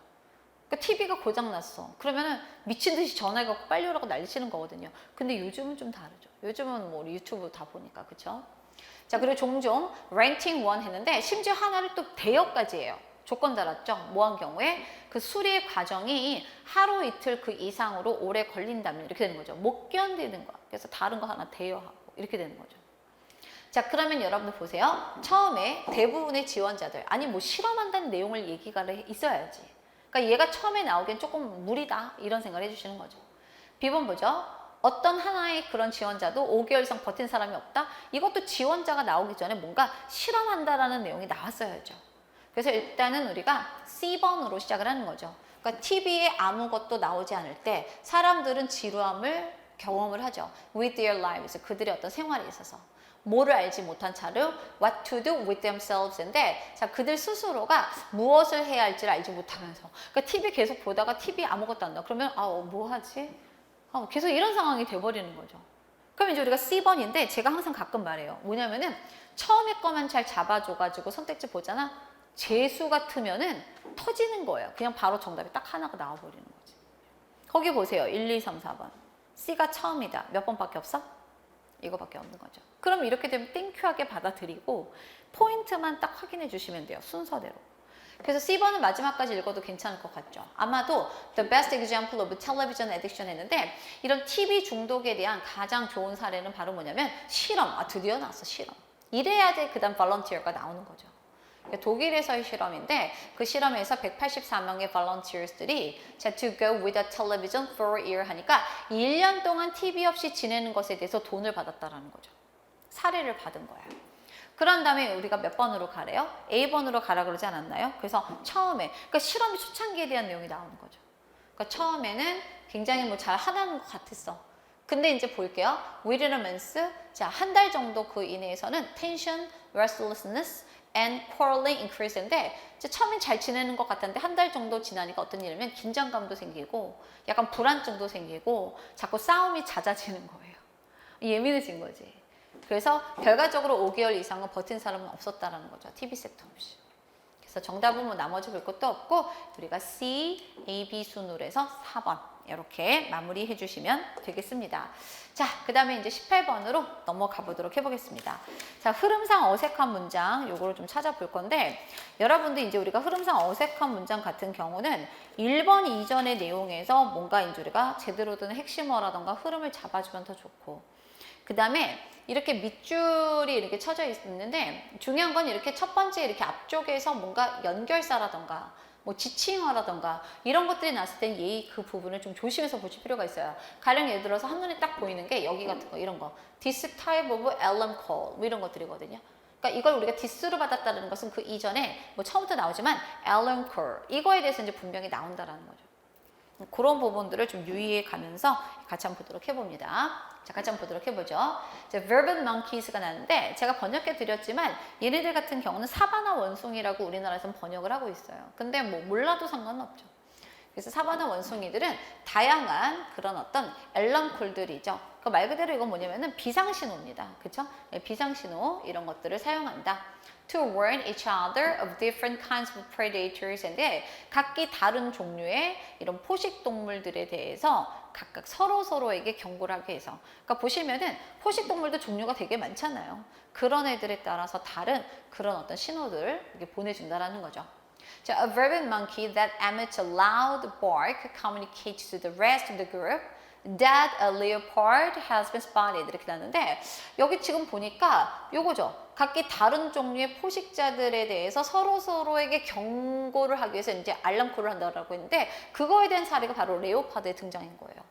그러니까 TV가 고장났어. 그러면은 미친 듯이 전화해갖고 빨리 오라고 난리치는 거거든요. 근데 요즘은 좀 다르죠. 요즘은 뭐 유튜브 다 보니까, 그쵸? 자, 그리고 종종 renting one 했는데 심지어 하나를 또 대여까지 해요. 조건 달았죠. 뭐 한 경우에 그 수리 과정이 하루 이틀 그 이상으로 오래 걸린다면 이렇게 되는 거죠. 못 견디는 거야. 그래서 다른 거 하나 대여하고 이렇게 되는 거죠. 자, 그러면 여러분들 보세요. 처음에 대부분의 지원자들, 아니 뭐 실험한다는 내용을 얘기가 있어야지. 그러니까 얘가 처음에 나오기엔 조금 무리다 이런 생각을 해주시는 거죠. B번 보죠. 어떤 하나의 그런 지원자도 5개월 이상 버틴 사람이 없다? 이것도 지원자가 나오기 전에 뭔가 실험한다라는 내용이 나왔어야죠. 그래서 일단은 우리가 C번으로 시작을 하는 거죠. 그러니까 TV에 아무것도 나오지 않을 때 사람들은 지루함을 경험을 하죠. With their lives, 그들의 어떤 생활에 있어서. 뭐를 알지 못한 차로 what to do with themselves인데 자, 그들 스스로가 무엇을 해야 할지를 알지 못하면서 그러니까 TV 계속 보다가 TV 아무것도 안 나와. 그러면 뭐 하지? 계속 이런 상황이 돼버리는 거죠. 그럼 이제 우리가 C번인데 제가 항상 가끔 말해요. 뭐냐면은 처음에 거만 잘 잡아줘가지고 선택지 보잖아. 재수 같으면은 터지는 거예요. 그냥 바로 정답이 딱 하나가 나와버리는 거지. 거기 보세요. 1, 2, 3, 4번. C가 처음이다. 몇 번밖에 없어? 이거밖에 없는 거죠. 그럼 이렇게 되면 땡큐하게 받아들이고 포인트만 딱 확인해 주시면 돼요. 순서대로. 그래서 C번은 마지막까지 읽어도 괜찮을 것 같죠. 아마도 the best example of television addiction 했는데 이런 TV 중독에 대한 가장 좋은 사례는 바로 뭐냐면 실험. 드디어 나왔어. 실험. 이래야지 그 다음 volunteer가 나오는 거죠. 독일에서의 실험인데 그 실험에서 184명의 volunteers들이 to go without television for a year 하니까 1년 동안 TV 없이 지내는 것에 대해서 돈을 받았다라는 거죠. 사례를 받은 거예요. 그런 다음에 우리가 몇 번으로 가래요? A번으로 가라 그러지 않았나요? 그래서 처음에 그러니까 실험이 초창기에 대한 내용이 나오는 거죠. 그러니까 처음에는 굉장히 뭐 잘 하는 것 같았어. 근데 이제 볼게요. Within a month, 자, 한 달 정도 그 이내에서는 tension, restlessness, and quarreling increase인데 처음엔 잘 지내는 것 같았는데 한 달 정도 지나니까 어떤 일이냐면 긴장감도 생기고 약간 불안증도 생기고 자꾸 싸움이 잦아지는 거예요. 예민해진 거지. 그래서 결과적으로 5개월 이상은 버틴 사람은 없었다라는 거죠. TV 섹터 없이. 그래서 정답은 뭐 나머지 볼 것도 없고 우리가 C, A, B 순으로 해서 4번 이렇게 마무리해 주시면 되겠습니다. 자, 그 다음에 이제 18번으로 넘어가 보도록 해보겠습니다. 자, 흐름상 어색한 문장 요거를 좀 찾아볼 건데 여러분들 이제 우리가 흐름상 어색한 문장 같은 경우는 1번 이전의 내용에서 뭔가 이제 우리가 제대로 된 핵심어라던가 흐름을 잡아주면 더 좋고 그 다음에 이렇게 밑줄이 이렇게 쳐져 있는데 중요한 건 이렇게 첫 번째 이렇게 앞쪽에서 뭔가 연결사라던가 뭐 지칭어라던가 이런 것들이 났을 땐 예의 그 부분을 좀 조심해서 보실 필요가 있어요. 가령 예를 들어서 한눈에 딱 보이는 게 여기 같은 거 이런 거 This type of alarm call 뭐 이런 것들이거든요. 그러니까 이걸 우리가 디스로 받았다는 것은 그 이전에 뭐 처음부터 나오지만 alarm call 이거에 대해서 이제 분명히 나온다라는 거죠. 그런 부분들을 좀 유의해 가면서 같이 한번 보도록 해봅니다. 자, 같이 한번 보도록 해보죠. 자, verb monkeys가 나는데 제가 번역해 드렸지만 얘네들 같은 경우는 사바나 원숭이라고 우리나라에서는 번역을 하고 있어요. 근데 뭐 몰라도 상관은 없죠. 그래서 사바나 원숭이들은 다양한 그런 어떤 앨럼콜들이죠. 그 말 그대로 이건 뭐냐면은 비상신호입니다. 그쵸? 비상신호 이런 것들을 사용한다. To warn each other of different kinds of predators인데 각기 다른 종류의 이런 포식 동물들에 대해서 각각 서로에게 경고를 하게 해서 그러니까 보시면은 포식 동물도 종류가 되게 많잖아요. 그런 애들에 따라서 다른 그런 어떤 신호들을 이렇게 보내준다라는 거죠. 자, a vervet monkey that emits a loud bark communicates to the rest of the group that a leopard has been spotted 이렇게 나는데 여기 지금 보니까 요거죠. 각기 다른 종류의 포식자들에 대해서 서로에게 경고를 하기 위해서 이제 알람콜을 한다고 했는데 그거에 대한 사례가 바로 레오파드의 등장인 거예요.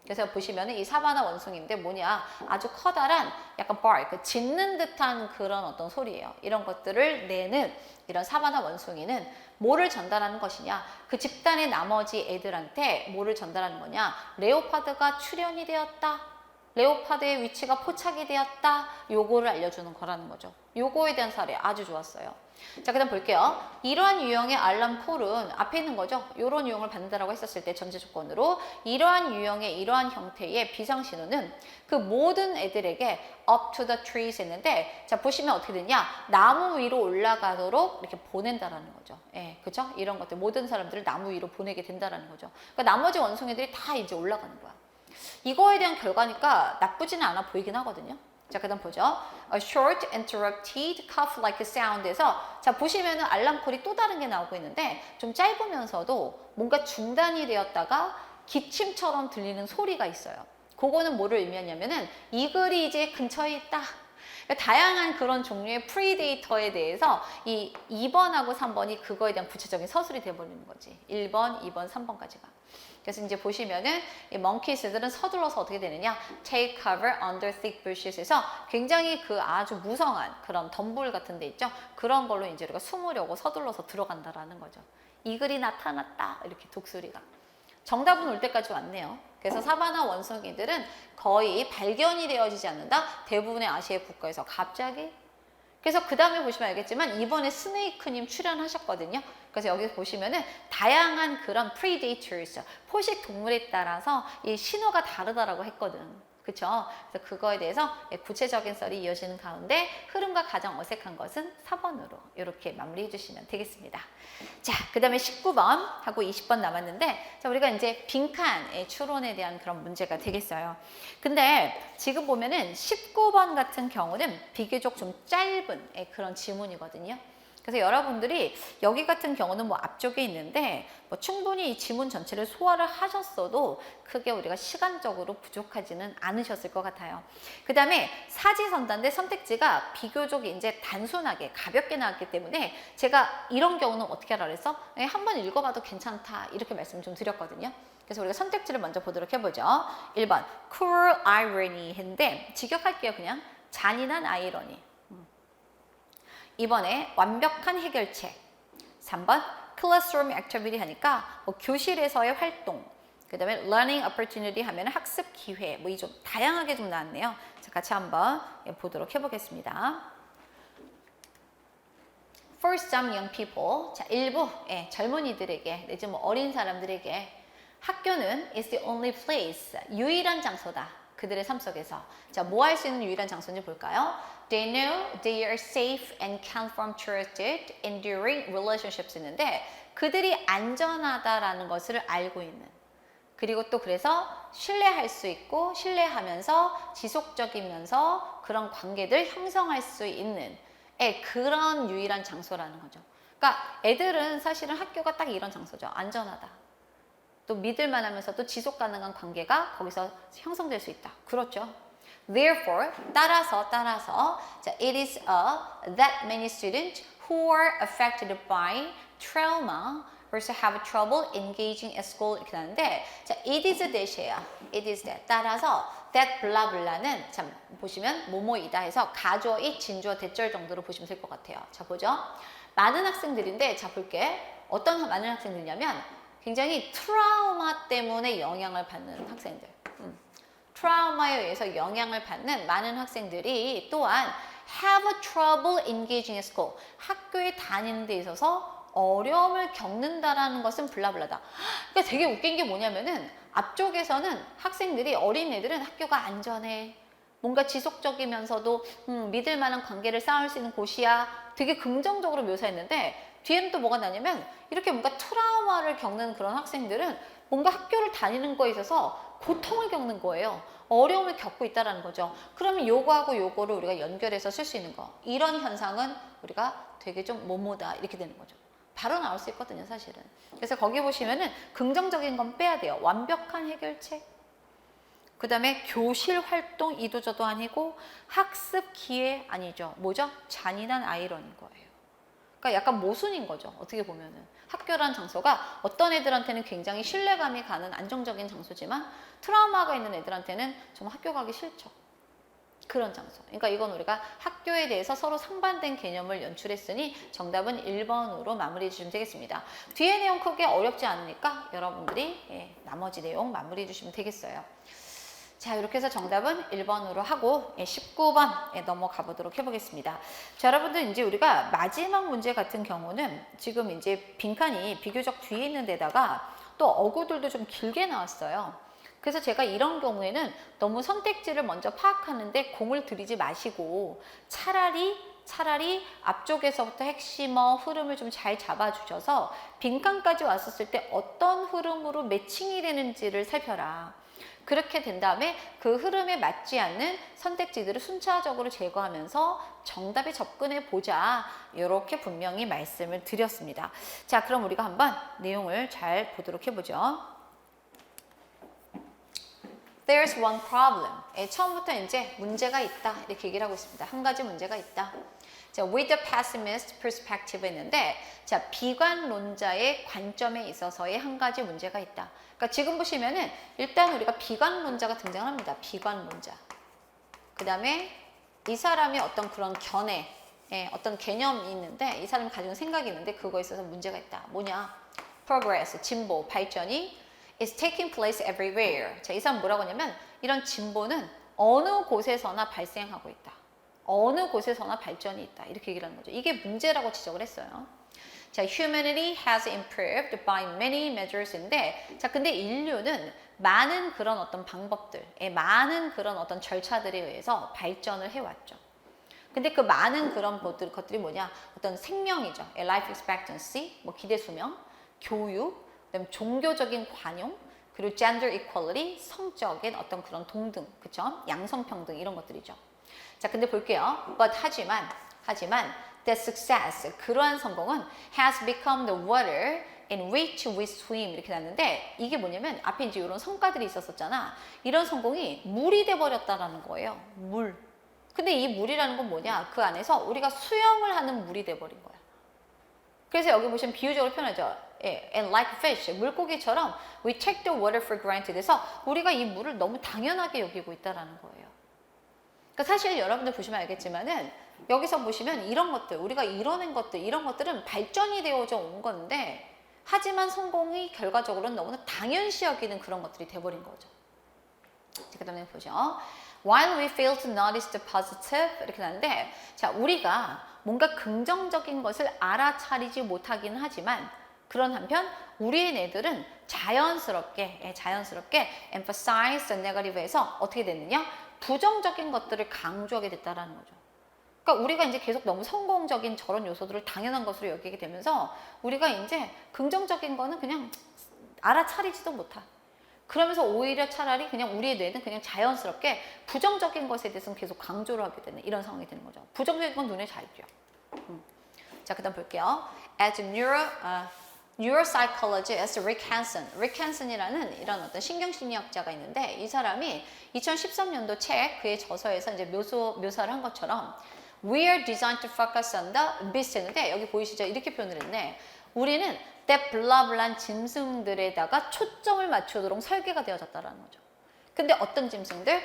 그래서 보시면은 이 사바나 원숭이인데 뭐냐 아주 커다란 약간 bark 짖는 듯한 그런 어떤 소리예요. 이런 것들을 내는 이런 사바나 원숭이는 뭐를 전달하는 것이냐 그 집단의 나머지 애들한테 뭐를 전달하는 거냐 레오파드가 출현이 되었다. 레오파드의 위치가 포착이 되었다. 요거를 알려주는 거라는 거죠. 요거에 대한 사례 아주 좋았어요. 자, 그 다음 볼게요. 이러한 유형의 알람 콜은 앞에 있는 거죠. 이런 유형을 받는다라고 했었을 때 전제 조건으로 이러한 유형의 이러한 형태의 비상신호는 그 모든 애들에게 up to the trees 했는데 자 보시면 어떻게 되냐 나무 위로 올라가도록 이렇게 보낸다라는 거죠. 예, 그죠? 이런 것들 모든 사람들을 나무 위로 보내게 된다라는 거죠. 그러니까 나머지 원숭이들이 다 이제 올라가는 거야. 이거에 대한 결과니까 나쁘지는 않아 보이긴 하거든요. 자, 그 다음 보죠. A short interrupted cough-like sound에서 자 보시면은 알람콜이 또 다른 게 나오고 있는데 좀 짧으면서도 뭔가 중단이 되었다가 기침처럼 들리는 소리가 있어요. 그거는 뭐를 의미하냐면은 이글이 이제 근처에 있다. 그러니까 다양한 그런 종류의 프리데이터에 대해서 이 2번하고 3번이 그거에 대한 구체적인 서술이 돼버리는 거지. 1번, 2번, 3번까지가. 그래서 이제 보시면은 이 monkeys들은 서둘러서 어떻게 되느냐 take cover under thick bushes에서 굉장히 그 아주 무성한 그런 덤불 같은 데 있죠. 그런 걸로 이제 우리가 숨으려고 서둘러서 들어간다라는 거죠. 이글이 나타났다 이렇게 독수리가. 정답은 올 때까지 왔네요. 그래서 사바나 원숭이들은 거의 발견이 되어지지 않는다. 대부분의 아시아 국가에서 갑자기. 그래서 그 다음에 보시면 알겠지만 이번에 스네이크님 출연하셨거든요. 그래서 여기 보시면은 다양한 그런 predators, 포식 동물에 따라서 이 신호가 다르다라고 했거든. 그쵸? 그래서 그거에 대해서 구체적인 썰이 이어지는 가운데 흐름과 가장 어색한 것은 4번으로 이렇게 마무리해 주시면 되겠습니다. 자, 그 다음에 19번 하고 20번 남았는데 자, 우리가 이제 빈칸의 추론에 대한 그런 문제가 되겠어요. 근데 지금 보면은 19번 같은 경우는 비교적 좀 짧은 그런 지문이거든요. 그래서 여러분들이 여기 같은 경우는 뭐 앞쪽에 있는데 뭐 충분히 이 지문 전체를 소화를 하셨어도 크게 우리가 시간적으로 부족하지는 않으셨을 것 같아요. 그 다음에 사지선다인데 선택지가 비교적 이제 단순하게 가볍게 나왔기 때문에 제가 이런 경우는 어떻게 하라 그랬어? 한번 읽어봐도 괜찮다 이렇게 말씀을 좀 드렸거든요. 그래서 우리가 선택지를 먼저 보도록 해보죠. 1번 cruel irony 인데 직역할게요. 그냥 잔인한 아이러니. 2번에 완벽한 해결책. 3번 classroom activity 하니까 뭐 교실에서의 활동. 그 다음에 learning opportunity 하면 학습 기회. 뭐 이 좀 다양하게 좀 나왔네요. 자, 같이 한번 보도록 해보겠습니다. For some young people. 자, 일부 젊은이들에게 내지 뭐 어린 사람들에게 학교는 is the only place. 유일한 장소다. 그들의 삶 속에서. 자, 뭐 할 수 있는 유일한 장소인지 볼까요? They know they are safe and can form trusted, enduring relationships 있는데 그들이 안전하다라는 것을 알고 있는 그리고 또 그래서 신뢰할 수 있고 신뢰하면서 지속적이면서 그런 관계들 형성할 수 있는 그런 유일한 장소라는 거죠. 그러니까 애들은 사실은 학교가 딱 이런 장소죠. 안전하다. 또 믿을만 하면서도 지속 가능한 관계가 거기서 형성될 수 있다. 그렇죠. Therefore, 따라서 자, it is that many students who are affected by trauma also have trouble engaging at school 이렇게 나는데 자, it is that이에요. it is that. 따라서 that 블라블라는 참 보시면 뭐뭐이다 해서 가주어이 진주어 대절 정도로 보시면 될 것 같아요. 자, 보죠. 많은 학생들인데 자, 볼게. 어떤 많은 학생들이냐면 굉장히 트라우마 때문에 영향을 받는 학생들. 트라우마에 의해서 영향을 받는 많은 학생들이 또한 have trouble engaging at school. 학교에 다니는 데 있어서 어려움을 겪는다라는 것은 블라블라다. 그러니까 되게 웃긴 게 뭐냐면은 앞쪽에서는 학생들이 어린애들은 학교가 안전해. 뭔가 지속적이면서도 믿을 만한 관계를 쌓을 수 있는 곳이야. 되게 긍정적으로 묘사했는데 뒤에는 또 뭐가 나냐면 이렇게 뭔가 트라우마를 겪는 그런 학생들은 뭔가 학교를 다니는 거에 있어서 고통을 겪는 거예요. 어려움을 겪고 있다는 거죠. 그러면 요거하고 요거를 우리가 연결해서 쓸 수 있는 거. 이런 현상은 우리가 되게 좀 뭐뭐다 이렇게 되는 거죠. 바로 나올 수 있거든요, 사실은. 그래서 거기 보시면은 긍정적인 건 빼야 돼요. 완벽한 해결책. 그 다음에 교실 활동 이도저도 아니고 학습 기회 아니죠. 뭐죠? 잔인한 아이러니인 거예요. 그러니까 약간 모순인 거죠. 어떻게 보면은. 학교란 장소가 어떤 애들한테는 굉장히 신뢰감이 가는 안정적인 장소지만 트라우마가 있는 애들한테는 좀 학교 가기 싫죠. 그런 장소. 그러니까 이건 우리가 학교에 대해서 서로 상반된 개념을 연출했으니 정답은 1번으로 마무리해 주시면 되겠습니다. 뒤에 내용 크게 어렵지 않으니까 여러분들이 나머지 내용 마무리해 주시면 되겠어요. 자, 이렇게 해서 정답은 1번으로 하고 19번 넘어가 보도록 해보겠습니다. 자, 여러분들 이제 우리가 마지막 문제 같은 경우는 지금 이제 빈칸이 비교적 뒤에 있는 데다가 또 어구들도 좀 길게 나왔어요. 그래서 제가 이런 경우에는 너무 선택지를 먼저 파악하는데 공을 들이지 마시고 차라리 앞쪽에서부터 핵심어 흐름을 좀 잘 잡아주셔서 빈칸까지 왔었을 때 어떤 흐름으로 매칭이 되는지를 살펴라. 그렇게 된 다음에 그 흐름에 맞지 않는 선택지들을 순차적으로 제거하면서 정답에 접근해 보자. 이렇게 분명히 말씀을 드렸습니다. 자, 그럼 우리가 한번 내용을 잘 보도록 해보죠. There's one problem. 처음부터 이제 문제가 있다. 이렇게 얘기를 하고 있습니다. 한 가지 문제가 있다. 자, with the pessimist perspective 했는데, 자, 비관론자의 관점에 있어서의 한 가지 문제가 있다. 그러니까 지금 보시면은 일단 우리가 비관론자가 등장합니다. 비관론자. 그 다음에 이 사람이 어떤 그런 견해, 어떤 개념이 있는데 이 사람이 가지고 생각이 있는데 그거에 있어서 문제가 있다. 뭐냐? Progress, 진보, 발전이 is taking place everywhere. 자, 이 사람 뭐라고 하냐면 이런 진보는 어느 곳에서나 발생하고 있다. 어느 곳에서나 발전이 있다. 이렇게 얘기를 하는 거죠. 이게 문제라고 지적을 했어요. 자, humanity has improved by many measures인데, 자, 근데 인류는 많은 그런 어떤 방법들, 많은 그런 어떤 절차들에 의해서 발전을 해왔죠. 근데 그 많은 그런 것들이 뭐냐? 어떤 생명이죠. life expectancy, 뭐 기대 수명, 교육, 그다음에 종교적인 관용, 그리고 gender equality, 성적인 어떤 그런 동등, 그쵸? 양성평등 이런 것들이죠. 자, 근데 볼게요. But 하지만 that success, 그러한 성공은 has become the water in which we swim 이렇게 났는데 이게 뭐냐면 앞에 이제 이런 성과들이 있었잖아. 이런 성공이 물이 돼버렸다라는 거예요. 물. 근데 이 물이라는 건 뭐냐? 그 안에서 우리가 수영을 하는 물이 돼버린 거야. 그래서 여기 보시면 비유적으로 표현하죠. 예, and like fish, 물고기처럼 we take the water for granted 해서 우리가 이 물을 너무 당연하게 여기고 있다라는 거예요. 그러니까 사실 여러분들 보시면 알겠지만은 여기서 보시면 이런 것들, 우리가 이뤄낸 것들, 이런 것들은 발전이 되어져 온 건데 하지만 성공이 결과적으로는 너무나 당연시 여기는 그런 것들이 돼버린 거죠. 그 다음에 보죠. While we fail to notice the positive 이렇게 나는데 자 우리가 뭔가 긍정적인 것을 알아차리지 못하기는 하지만 그런 한편 우리의 뇌들은 자연스럽게 emphasize the negative에서 어떻게 됐느냐? 부정적인 것들을 강조하게 됐다라는 거죠. 그러니까 우리가 이제 계속 너무 성공적인 저런 요소들을 당연한 것으로 여기게 되면서 우리가 이제 긍정적인 거는 그냥 알아차리지도 못하. 그러면서 오히려 차라리 그냥 우리의 뇌는 그냥 자연스럽게 부정적인 것에 대해서는 계속 강조를 하게 되는 이런 상황이 되는 거죠. 부정적인 건 눈에 잘 띄어. 자, 그 다음 볼게요. As neuropsychologist Rick Hanson이라는 이런 어떤 신경심리학자가 있는데 이 사람이 2013년도 책 그의 저서에서 이제 묘사를 한 것처럼 We are designed to focus on the beast 했는데 여기 보이시죠? 이렇게 표현을 했네. 우리는 that 블라블란 짐승들에다가 초점을 맞추도록 설계가 되어졌다라는 거죠. 근데 어떤 짐승들?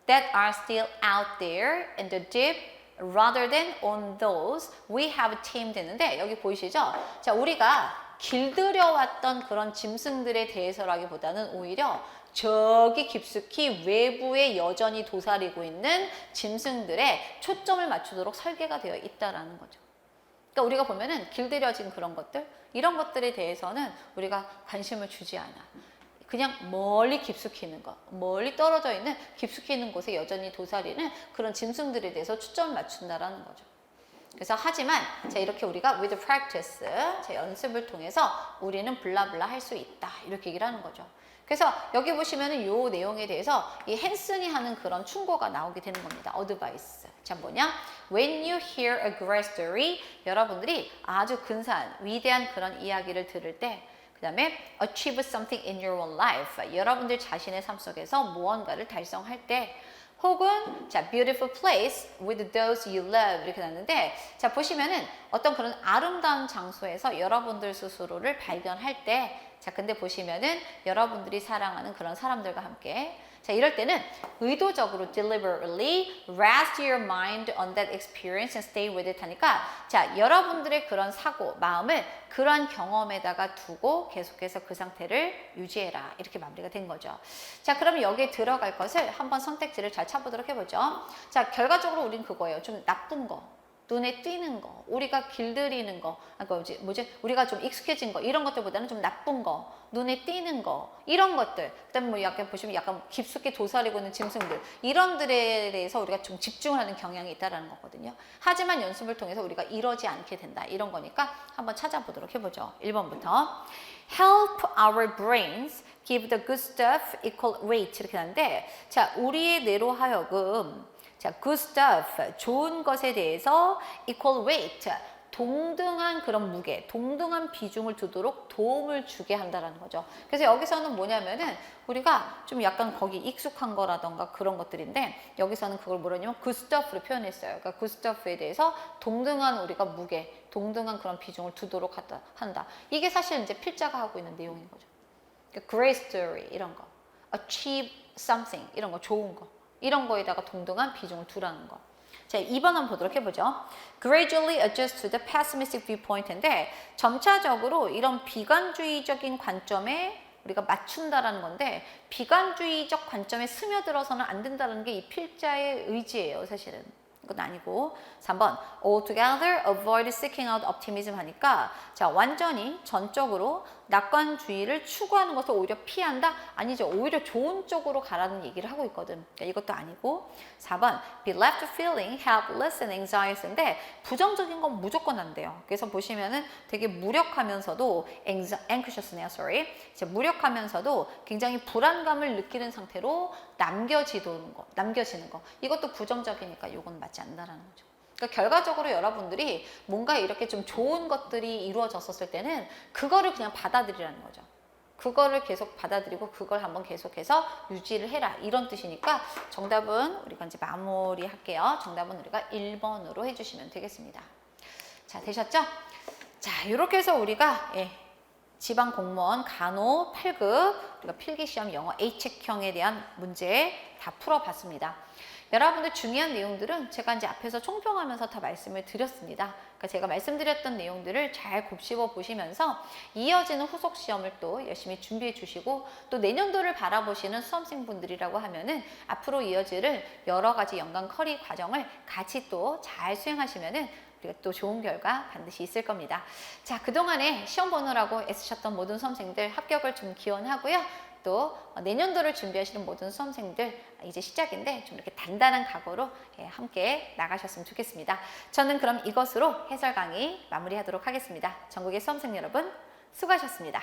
That are still out there in the deep rather than on those we have tamed 했는데 여기 보이시죠? 자, 우리가 길들여왔던 그런 짐승들에 대해서라기보다는 오히려 저기 깊숙이 외부에 여전히 도사리고 있는 짐승들에 초점을 맞추도록 설계가 되어 있다라는 거죠. 그러니까 우리가 보면은 길들여진 그런 것들, 이런 것들에 대해서는 우리가 관심을 주지 않아. 그냥 멀리 깊숙이 있는 거, 멀리 떨어져 있는 깊숙이 있는 곳에 여전히 도사리는 그런 짐승들에 대해서 초점을 맞춘다라는 거죠. 그래서 하지만 자 이렇게 우리가 with practice, 자 연습을 통해서 우리는 블라블라 할 수 있다 이렇게 얘기를 하는 거죠. 그래서 여기 보시면은 요 내용에 대해서 이 헨슨이 하는 그런 충고가 나오게 되는 겁니다. 어드바이스. 자 뭐냐? When you hear a great story, 여러분들이 아주 근사한 위대한 그런 이야기를 들을 때 그 다음에 achieve something in your own life. 여러분들 자신의 삶 속에서 무언가를 달성할 때 혹은 자 beautiful place with those you love 이렇게 나왔는데 자 보시면은 어떤 그런 아름다운 장소에서 여러분들 스스로를 발견할 때 자 근데 보시면은 여러분들이 사랑하는 그런 사람들과 함께 자 이럴 때는 의도적으로 deliberately rest your mind on that experience and stay with it 하니까 자 여러분들의 그런 사고 마음을 그러한 경험에다가 두고 계속해서 그 상태를 유지해라 이렇게 마무리가 된 거죠. 자 그러면 여기에 들어갈 것을 한번 선택지를 잘 찾아보도록 해보죠. 자 결과적으로 우린 그거예요. 좀 나쁜 거 눈에 띄는 거, 우리가 길들이는 거, 우리가 좀 익숙해진 거, 이런 것들보다는 좀 나쁜 거, 눈에 띄는 거, 이런 것들, 그 다음에 뭐 약간 보시면 약간 깊숙이 도사리고 있는 짐승들, 이런들에 대해서 우리가 좀 집중하는 경향이 있다는 거거든요. 하지만 연습을 통해서 우리가 이러지 않게 된다, 이런 거니까 한번 찾아보도록 해보죠. 1번부터. Help our brains give the good stuff equal weight 이렇게 하는데, 자, 우리의 뇌로 하여금 자, good stuff, 좋은 것에 대해서 equal weight, 동등한 그런 무게, 동등한 비중을 두도록 도움을 주게 한다는 거죠. 그래서 여기서는 뭐냐면은 우리가 좀 약간 거기 익숙한 거라던가 그런 것들인데 여기서는 그걸 뭐라냐면 good stuff로 표현했어요. 그러니까 good stuff에 대해서 동등한 우리가 무게, 동등한 그런 비중을 두도록 한다. 이게 사실 이제 필자가 하고 있는 내용인 거죠. 그러니까 great story 이런 거, achieve something 이런 거, 좋은 거. 이런 거에다가 동등한 비중을 두라는 거. 자, 2번 한번 보도록 해보죠. Gradually adjust to the pessimistic viewpoint인데 점차적으로 이런 비관주의적인 관점에 우리가 맞춘다라는 건데 비관주의적 관점에 스며들어서는 안 된다는 게 이 필자의 의지예요, 사실은. 그건 아니고 3번 altogether avoid seeking out optimism 하니까 자 완전히 전적으로 낙관주의를 추구하는 것을 오히려 피한다? 아니죠. 오히려 좋은 쪽으로 가라는 얘기를 하고 있거든. 그러니까 이것도 아니고 4번 be left feeling helpless and anxious인데 부정적인 건 무조건 안 돼요. 그래서 보시면은 되게 무력하면서도 무력하면서도 굉장히 불안감을 느끼는 상태로 남겨지는 거 이것도 부정적이니까 이건 맞지 않는다라는 거죠. 그러니까 결과적으로 여러분들이 뭔가 이렇게 좀 좋은 것들이 이루어졌었을 때는 그거를 그냥 받아들이라는 거죠. 그거를 계속 받아들이고 그걸 한번 계속해서 유지를 해라, 이런 뜻이니까 정답은 우리가 이제 마무리할게요. 정답은 우리가 1번으로 해주시면 되겠습니다. 자, 되셨죠? 자, 이렇게 해서 우리가 지방 공무원 간호 8급 우리가 필기시험 영어 A책형에 대한 문제 다 풀어봤습니다. 여러분들 중요한 내용들은 제가 이제 앞에서 총평하면서 다 말씀을 드렸습니다. 그러니까 제가 말씀드렸던 내용들을 잘 곱씹어 보시면서 이어지는 후속 시험을 또 열심히 준비해 주시고, 또 내년도를 바라보시는 수험생분들이라고 하면은 앞으로 이어질 여러 가지 연간 커리 과정을 같이 또 잘 수행하시면은 우리가 또 좋은 결과 반드시 있을 겁니다. 자, 그동안에 시험 보느라고 애쓰셨던 모든 수험생들 합격을 좀 기원하고요. 또 내년도를 준비하시는 모든 수험생들, 이제 시작인데 좀 이렇게 단단한 각오로 함께 나가셨으면 좋겠습니다. 저는 그럼 이것으로 해설 강의 마무리하도록 하겠습니다. 전국의 수험생 여러분 수고하셨습니다.